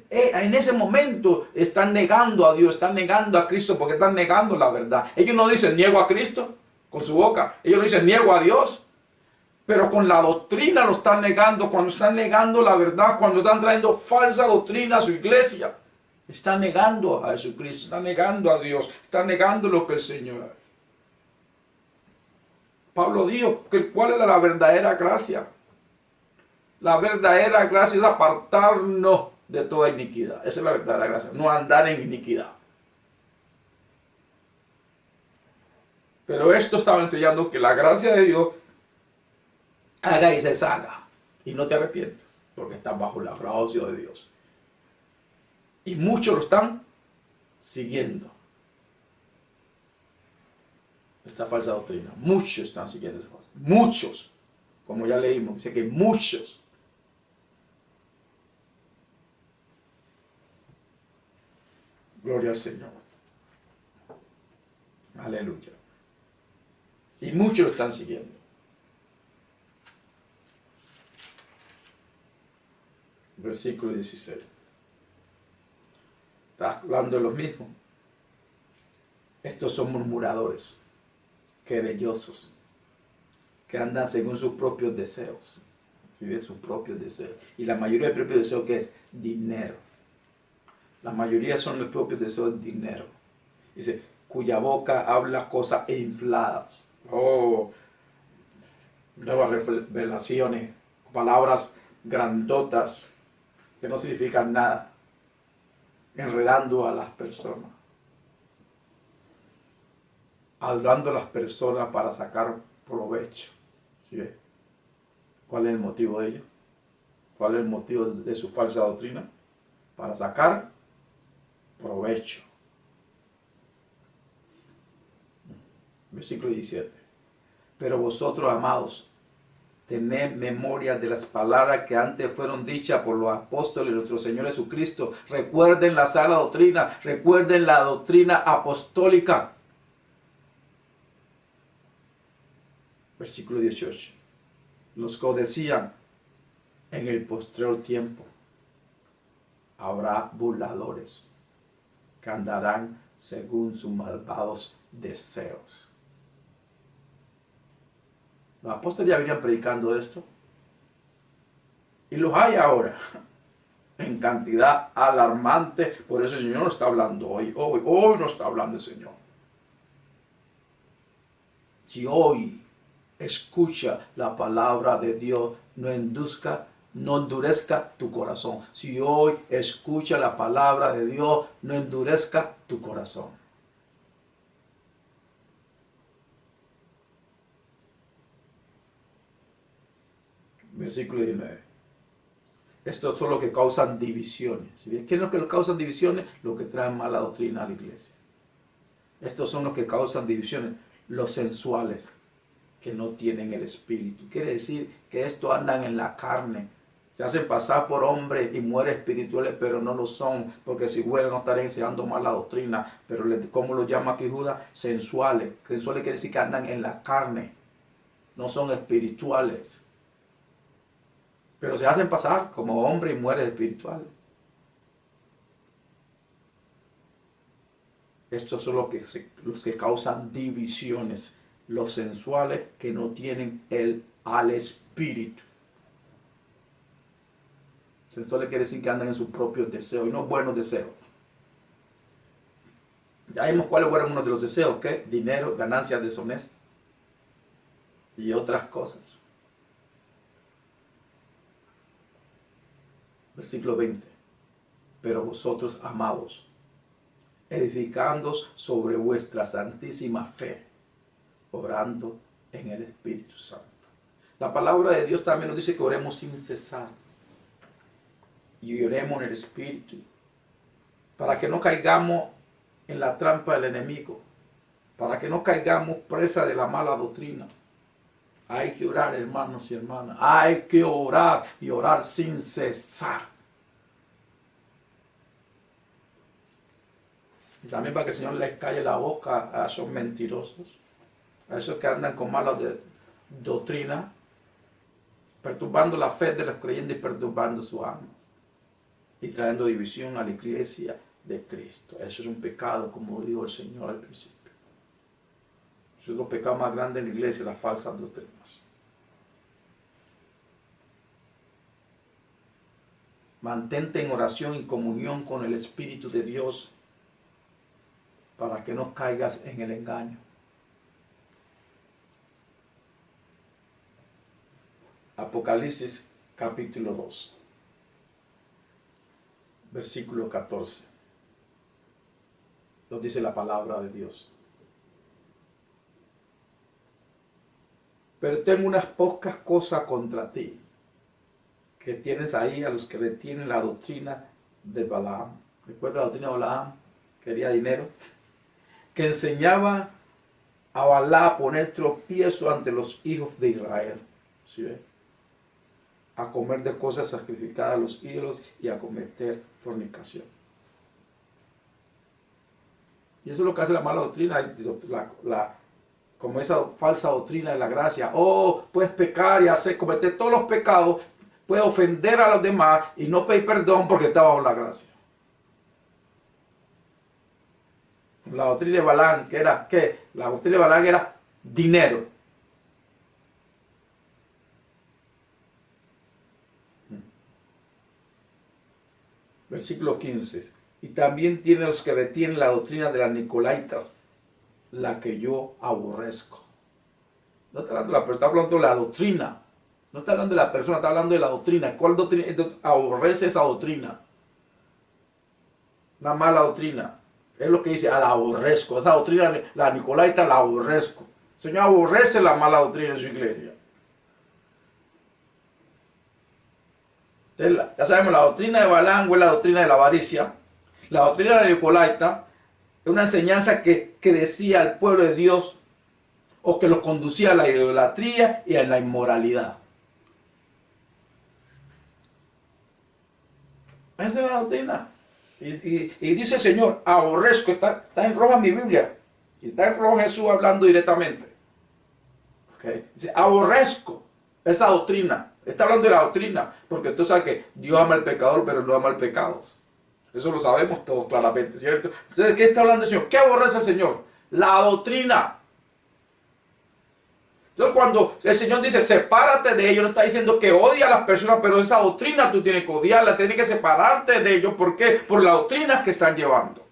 En ese momento están negando a Dios, están negando a Cristo porque están negando la verdad. Ellos no dicen niego a Cristo con su boca, ellos no dicen niego a Dios, pero con la doctrina lo están negando. Cuando están negando la verdad, cuando están trayendo falsa doctrina a su iglesia, están negando a Jesucristo, están negando a Dios, están negando lo que el Señor hace. Pablo dijo que cuál era la verdadera gracia. La verdadera gracia es apartarnos de toda iniquidad. Esa es la verdadera gracia, no andar en iniquidad. Pero esto estaba enseñando que la gracia de Dios haga y se deshaga. Y no te arrepientes, porque estás bajo la gracia de Dios. Y muchos lo están siguiendo. Esta falsa doctrina. Muchos están siguiendo esa falsa. Muchos. Como ya leímos, dice que muchos. Gloria al Señor. Aleluya. Y muchos lo están siguiendo. Versículo 16. Está hablando de los mismos. Estos son murmuradores, querellosos, que andan según sus propios deseos. ¿Sí? De sus propios deseos. Y la mayoría de propios deseos, ¿qué es? Dinero. La mayoría son los propios deseos de dinero. Dice, cuya boca habla cosas infladas. Oh, nuevas revelaciones, palabras grandotas que no significan nada, enredando a las personas, hablando a las personas para sacar provecho. ¿Sí? ¿Cuál es el motivo de ello? ¿Cuál es el motivo de su falsa doctrina? Para sacar provecho. Versículo 17. Pero vosotros, amados, tened memoria de las palabras que antes fueron dichas por los apóstoles de nuestro Señor Jesucristo. Recuerden la sana doctrina, recuerden la doctrina apostólica. Versículo 18. Los que decían, en el posterior tiempo habrá burladores que andarán según sus malvados deseos. Los apóstoles ya venían predicando esto. Y los hay ahora. En cantidad alarmante. Por eso el Señor no está hablando hoy. Hoy no está hablando el Señor. Si hoy escucha la palabra de Dios, no endurezca tu corazón. Si hoy escucha la palabra de Dios, no endurezca tu corazón. Versículo 19. Estos son los que causan divisiones. ¿Qué es lo que causan divisiones? Lo que traen mala doctrina a la iglesia. Estos son los que causan divisiones. Los sensuales, que no tienen el espíritu. Quiere decir que estos andan en la carne. Se hacen pasar por hombres y mujeres espirituales, pero no lo son. Porque si fueran no estarían enseñando mala doctrina. Pero ¿cómo lo llama aquí Judas? Sensuales. Sensuales quiere decir que andan en la carne. No son espirituales. Pero se hacen pasar como hombres y mujeres espirituales. Estos son los que causan divisiones. Los sensuales que no tienen al espíritu. Sensuales quiere decir que andan en sus propios deseos y no buenos deseos. Ya vimos cuáles fueron unos de los deseos, ¿qué? Dinero, ganancias deshonestas y otras cosas. Versículo 20. Pero vosotros, amados, edificándoos sobre vuestra santísima fe, orando en el Espíritu Santo. La palabra de Dios también nos dice que oremos sin cesar. Y oremos en el Espíritu. Para que no caigamos en la trampa del enemigo. Para que no caigamos presa de la mala doctrina. Hay que orar, hermanos y hermanas. Hay que orar y orar sin cesar. Y también para que el Señor les calle la boca a esos mentirosos. a esos que andan con malas doctrina, perturbando la fe de los creyentes y perturbando sus almas y trayendo división a la iglesia de Cristo. Eso es un pecado, como dijo el Señor al principio. Eso es los pecados más grandes en la iglesia, las falsas doctrinas. Mantente en oración y comunión con el Espíritu de Dios para que no caigas en el engaño. Apocalipsis capítulo 2, versículo 14. Nos dice la palabra de Dios. Pero tengo unas pocas cosas contra ti, que tienes ahí a los que retienen la doctrina de Balaam. ¿Recuerda la doctrina de Balaam? Quería dinero. Que enseñaba a Balaam a poner tropiezo ante los hijos de Israel. ¿Sí ve? A comer de cosas sacrificadas a los ídolos y a cometer fornicación. Y eso es lo que hace la mala doctrina, como esa falsa doctrina de la gracia. Oh, puedes pecar y cometer todos los pecados, puedes ofender a los demás y no pedir perdón porque está bajo la gracia. La doctrina de Balaam, que era, ¿qué? La doctrina de Balaam era dinero. Versículo 15. Y también tiene los que retienen la doctrina de las Nicolaitas, la que yo aborrezco. No está hablando de la persona, está hablando de la doctrina. No está hablando de la persona, está hablando de la doctrina. ¿Cuál doctrina? Aborrece esa doctrina. Una mala doctrina. Es lo que dice, la aborrezco. Esa doctrina, la Nicolaita, la aborrezco. El Señor aborrece la mala doctrina en su iglesia. Entonces, ya sabemos, la doctrina de Balaam es la doctrina de la avaricia. La doctrina de la Nicolaita es una enseñanza que decía al pueblo de Dios o que los conducía a la idolatría y a la inmoralidad. Esa es la doctrina. Y dice el Señor, aborrezco, está en rojo en mi Biblia. Y está en rojo Jesús hablando directamente. ¿Okay? Dice, aborrezco esa doctrina. Está hablando de la doctrina, porque tú sabes que Dios ama al pecador, pero no ama al pecado. Eso lo sabemos todos claramente, ¿cierto? Entonces, ¿de qué está hablando el Señor? ¿Qué aborrece el Señor? La doctrina. Entonces, cuando el Señor dice, sepárate de ellos, no está diciendo que odia a las personas, pero esa doctrina tú tienes que odiarla, tienes que separarte de ellos. ¿Por qué? Por las doctrinas que están llevando.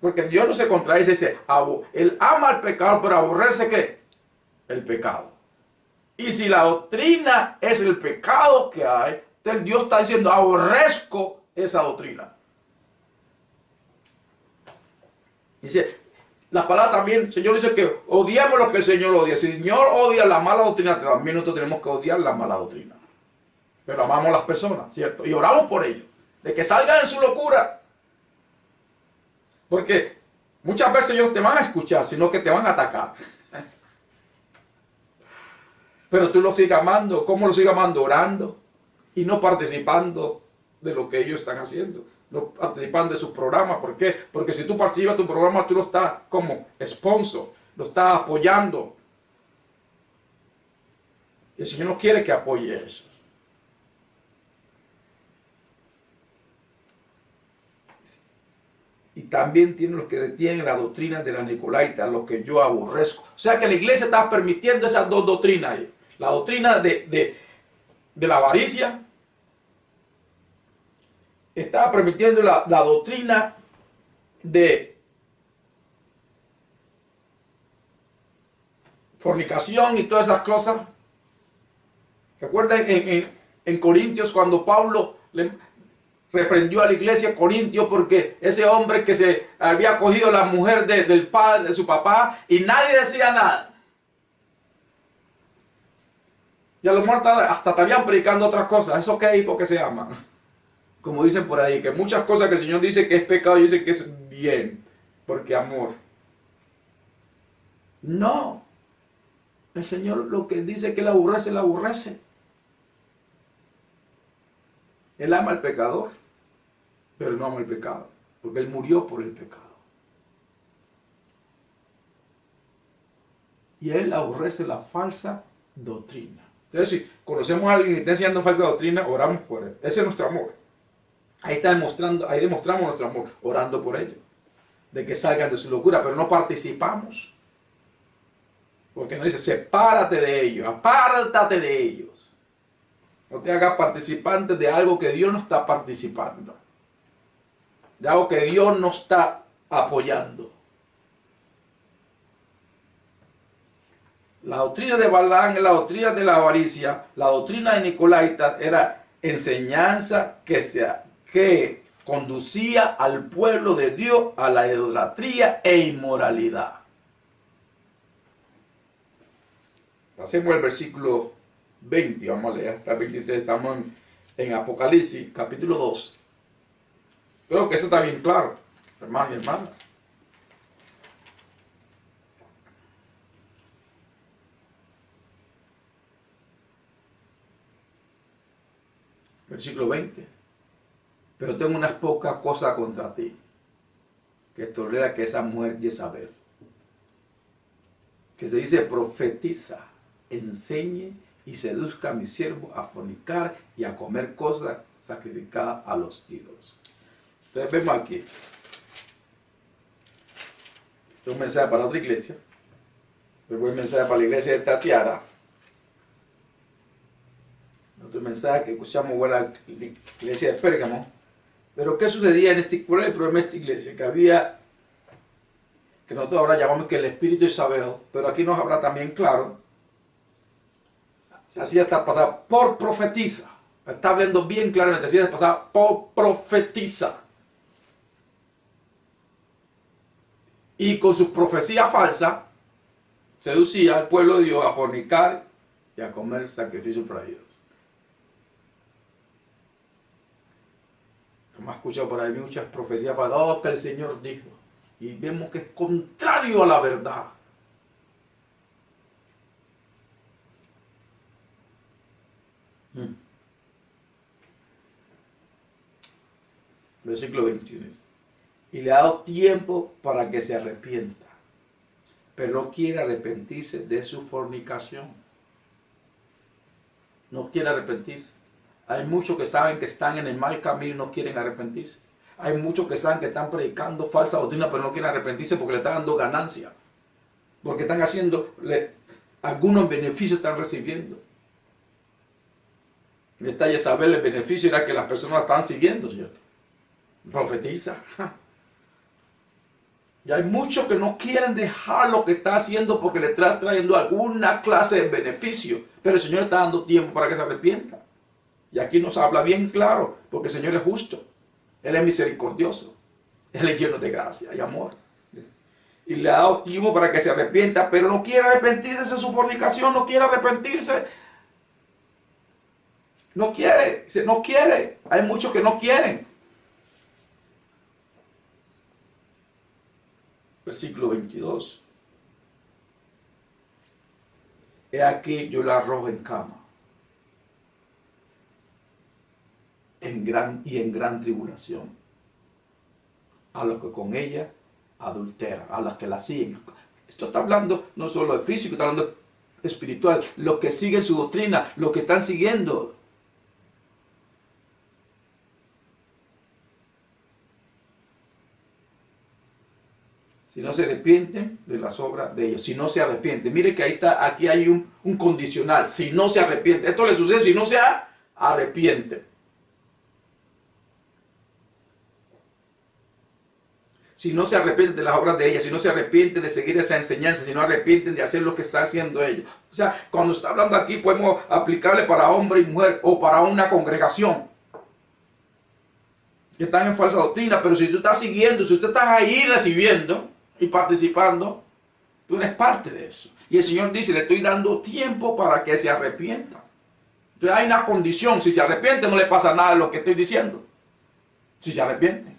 Porque Dios no se contradice, dice, Él ama al pecador, pero aborrece ¿qué? El pecado. Y si la doctrina es el pecado que hay, entonces Dios está diciendo, aborrezco esa doctrina. Dice, la palabra también, el Señor dice que odiamos lo que el Señor odia. Si el Señor odia la mala doctrina, también nosotros tenemos que odiar la mala doctrina. Pero amamos a las personas, ¿cierto? Y oramos por ellos, de que salgan en su locura. Porque muchas veces ellos te van a escuchar, sino que te van a atacar. Pero tú lo sigues amando. ¿Cómo lo sigues amando? Orando y no participando de lo que ellos están haciendo. No participando de sus programas. ¿Por qué? Porque si tú participas de tu programa, tú lo estás como sponsor, lo estás apoyando. Y el Señor no quiere que apoye eso. Y también tiene los que detienen la doctrina de la Nicolaita, lo que yo aborrezco. O sea que la iglesia está permitiendo esas dos doctrinas ahí. La doctrina de la avaricia. Estaba permitiendo la doctrina de fornicación y todas esas cosas. Recuerden en Corintios cuando Pablo le reprendió a la iglesia de Corintios porque ese hombre que se había cogido la mujer del padre, de su papá, y nadie decía nada. Y a lo mejor hasta estarían predicando otras cosas. ¿Eso qué es? ¿Por qué se llama? Como dicen por ahí, que muchas cosas que el Señor dice que es pecado, y dice que es bien, porque amor. No. El Señor lo que dice que Él aborrece, Él aborrece. Él ama al pecador, pero no ama el pecado, porque Él murió por el pecado. y él aborrece la falsa doctrina. Entonces, si conocemos a alguien que está enseñando falsa doctrina, oramos por él. Ese es nuestro amor. Ahí demostramos nuestro amor, orando por ellos, de que salgan de su locura, pero no participamos. Porque nos dice, sepárate de ellos, apártate de ellos. No te hagas participante de algo que Dios no está participando. De algo que Dios no está apoyando. La doctrina de Balaam, la doctrina de la avaricia, la doctrina de Nicolaítas era enseñanza que conducía al pueblo de Dios a la idolatría e inmoralidad. Hacemos el versículo 20, vamos a leer hasta el 23, estamos en Apocalipsis, capítulo 2. Creo que eso está bien claro, hermanos y hermanas. Versículo 20. Pero tengo unas pocas cosas contra ti, que tolera que esa mujer Jezabel, que se dice profetiza, enseñe y seduzca a mi siervo a fornicar y a comer cosas sacrificadas a los ídolos. Entonces vemos aquí. Este es un mensaje para otra iglesia. Después un mensaje para la iglesia de Tatiara. Otro mensaje que escuchamos en la iglesia de Pérgamo. Pero ¿qué sucedía en este? ¿Cuál era el problema de esta iglesia? Que había, que nosotros ahora llamamos que el espíritu de Isabel, pero aquí nos habla también claro, se hacía esta pasada por profetiza. Está hablando bien claramente, así esta pasada por profetiza. Y con sus profecías falsas, seducía al pueblo de Dios a fornicar y a comer sacrificios fraídos. Hemos escuchado por ahí muchas profecías falsas que el Señor dijo. Y vemos que es contrario a la verdad. Versículo 21. Y le ha dado tiempo para que se arrepienta, pero no quiere arrepentirse de su fornicación. No quiere arrepentirse. Hay muchos que saben que están en el mal camino y no quieren arrepentirse. Hay muchos que saben que están predicando falsa doctrina, pero no quieren arrepentirse porque le están dando ganancia. Porque están haciendo, algunos beneficios están recibiendo. Esta Jezabel, el beneficio era que las personas la estaban siguiendo, ¿cierto? Profetiza. Y hay muchos que no quieren dejar lo que está haciendo porque le está trayendo alguna clase de beneficio. Pero el Señor está dando tiempo para que se arrepienta. Y aquí nos habla bien claro, porque el Señor es justo. Él es misericordioso. Él es lleno de gracia y amor. Y le ha dado tiempo para que se arrepienta, pero no quiere arrepentirse de su fornicación, no quiere arrepentirse. No quiere, no quiere. Hay muchos que no quieren. Versículo 22. He aquí yo la arrojo en cama. En gran tribulación. A los que con ella adulteran, a los que la siguen. Esto está hablando no solo de físico, está hablando de espiritual. Los que siguen su doctrina, los que están siguiendo. Si no se arrepienten de las obras de ellos, si no se arrepienten. Mire que ahí está, aquí hay un condicional. Si no se arrepienten. Esto le sucede si no se arrepiente. Si no se arrepienten de las obras de ella, si no se arrepienten de seguir esa enseñanza, si no arrepienten de hacer lo que está haciendo ella. O sea, cuando está hablando aquí podemos aplicarle para hombre y mujer o para una congregación que están en falsa doctrina, pero si tú estás siguiendo, si usted está ahí recibiendo y participando, tú eres parte de eso. Y el Señor dice, le estoy dando tiempo para que se arrepienta. Entonces hay una condición, si se arrepiente no le pasa nada de lo que estoy diciendo. Si se arrepiente.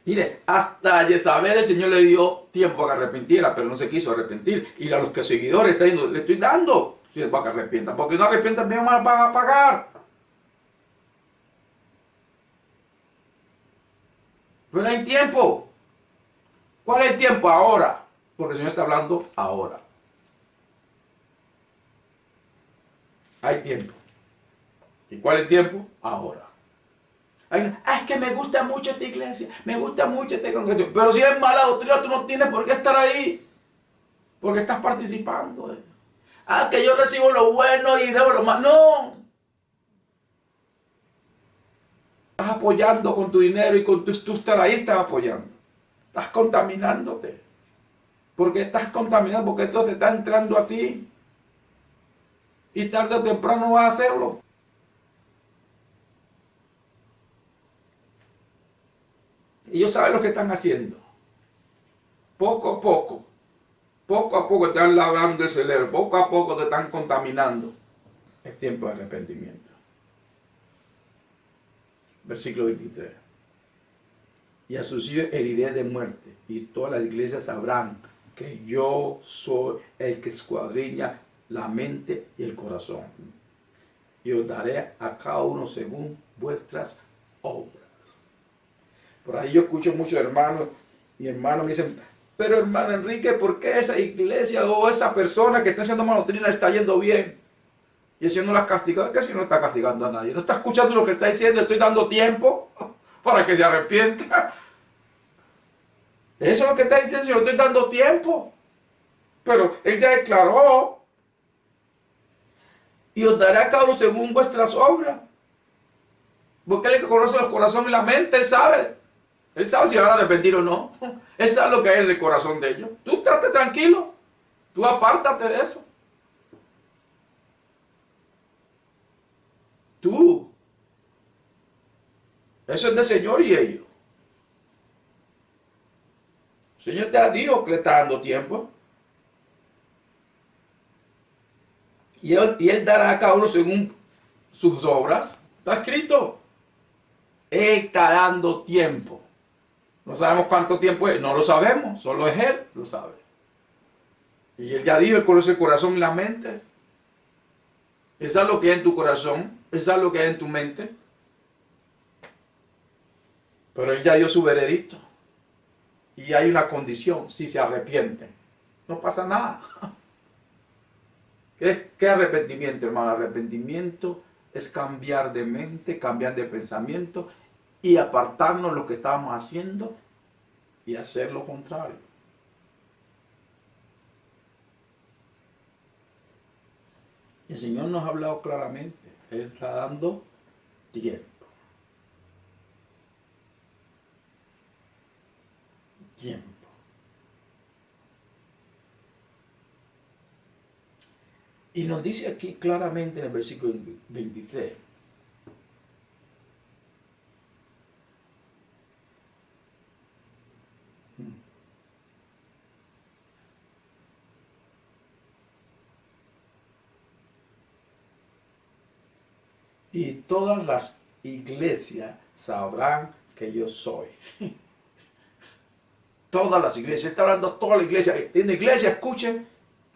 Mire, hasta a Jezabel el Señor le dio tiempo a que arrepintiera, pero no se quiso arrepentir. Y a los que seguidores está diciendo, le estoy dando tiempo a que arrepientan, porque no arrepientan, me van a pagar. Pero hay tiempo. ¿Cuál es el tiempo ahora? Porque el Señor está hablando ahora. Hay tiempo. ¿Y cuál es el tiempo? Ahora. Es que me gusta mucho esta iglesia, me gusta mucho esta congregación. Pero si es mala doctrina, tú no tienes por qué estar ahí. Porque estás participando. Que yo recibo lo bueno y dejo lo malo. No. Estás apoyando con tu dinero y con tu estar ahí, estás apoyando. Estás contaminándote. Porque estás contaminando, porque esto te está entrando a ti. Y tarde o temprano vas a hacerlo. Ellos saben lo que están haciendo. Poco a poco te están labrando el cerebro, poco a poco te están contaminando. Es tiempo de arrepentimiento. Versículo 23. Y a sus hijos heriré de muerte, y todas las iglesias sabrán que yo soy el que escuadriña la mente y el corazón. Y os daré a cada uno según vuestras obras. Por ahí yo escucho muchos hermanos y hermanos me dicen, pero hermano Enrique, ¿por qué esa iglesia o esa persona que está haciendo mala doctrina está yendo bien? Y el Señor no las castiga. Es que el Señor no está castigando a nadie. No está escuchando lo que está diciendo. Le estoy dando tiempo para que se arrepienta. Eso es lo que está diciendo. Yo le estoy dando tiempo. Pero Él ya declaró. Y os daré a cada uno según vuestras obras. Porque Él es el que conoce los corazones y la mente. Él sabe. Él sabe si van a arrepentir o no. Él sabe lo que hay en el corazón de ellos. Tú estate tranquilo. Tú apártate de eso. Tú. Eso es del Señor y ellos. El Señor te dijo que le está dando tiempo. Y él dará a cada uno según sus obras. Está escrito. Él está dando tiempo. No sabemos cuánto tiempo es. No lo sabemos. Solo es Él lo sabe. Y Él ya dijo, Él conoce el corazón y la mente. Él sabe lo que hay en tu corazón. Él sabe lo que hay en tu mente. Pero Él ya dio su veredicto. Y hay una condición. Si se arrepienten. No pasa nada. ¿Qué arrepentimiento, hermano? Arrepentimiento es cambiar de mente, cambiar de pensamiento y apartarnos de lo que estábamos haciendo y hacer lo contrario. El Señor nos ha hablado claramente. Él está dando tiempo. Tiempo. Y nos dice aquí claramente en el versículo 23. Y todas las iglesias sabrán que yo soy. Todas las iglesias. Está hablando toda la iglesia. En la iglesia, escuchen.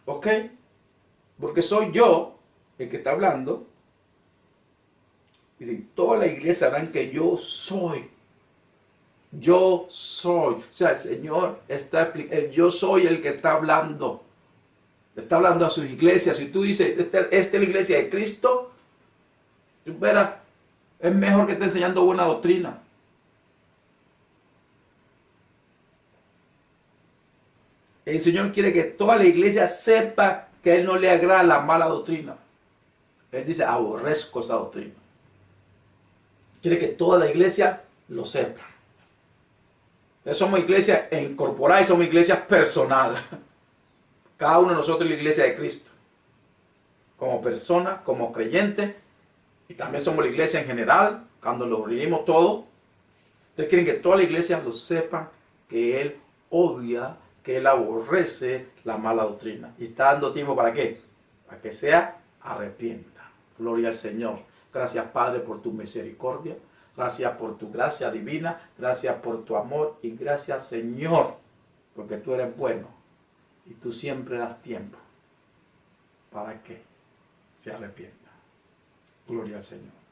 ¿Ok? Porque soy yo el que está hablando. Dice, toda la iglesia sabrán que yo soy. Yo soy. O sea, el Señor está explicando. Yo soy el que está hablando. Está hablando a sus iglesias. Si tú dices, esta es la iglesia de Cristo, tú verás, es mejor que esté enseñando buena doctrina. El Señor quiere que toda la iglesia sepa que a Él no le agrada la mala doctrina. Él dice, aborrezco esa doctrina. Quiere que toda la iglesia lo sepa. Entonces somos iglesia incorporada y somos iglesia personal. Cada uno de nosotros es la iglesia de Cristo. Como persona, como creyente. Y también somos la iglesia en general. Cuando lo reunimos todo. Ustedes quieren que toda la iglesia lo sepa que Él odia, que Él aborrece la mala doctrina. ¿Y está dando tiempo para qué? Para que sea arrepienta. Gloria al Señor. Gracias, Padre, por tu misericordia. Gracias por tu gracia divina. Gracias por tu amor. Y gracias, Señor, porque tú eres bueno. Y tú siempre das tiempo para que se arrepienta. Gloria al Señor.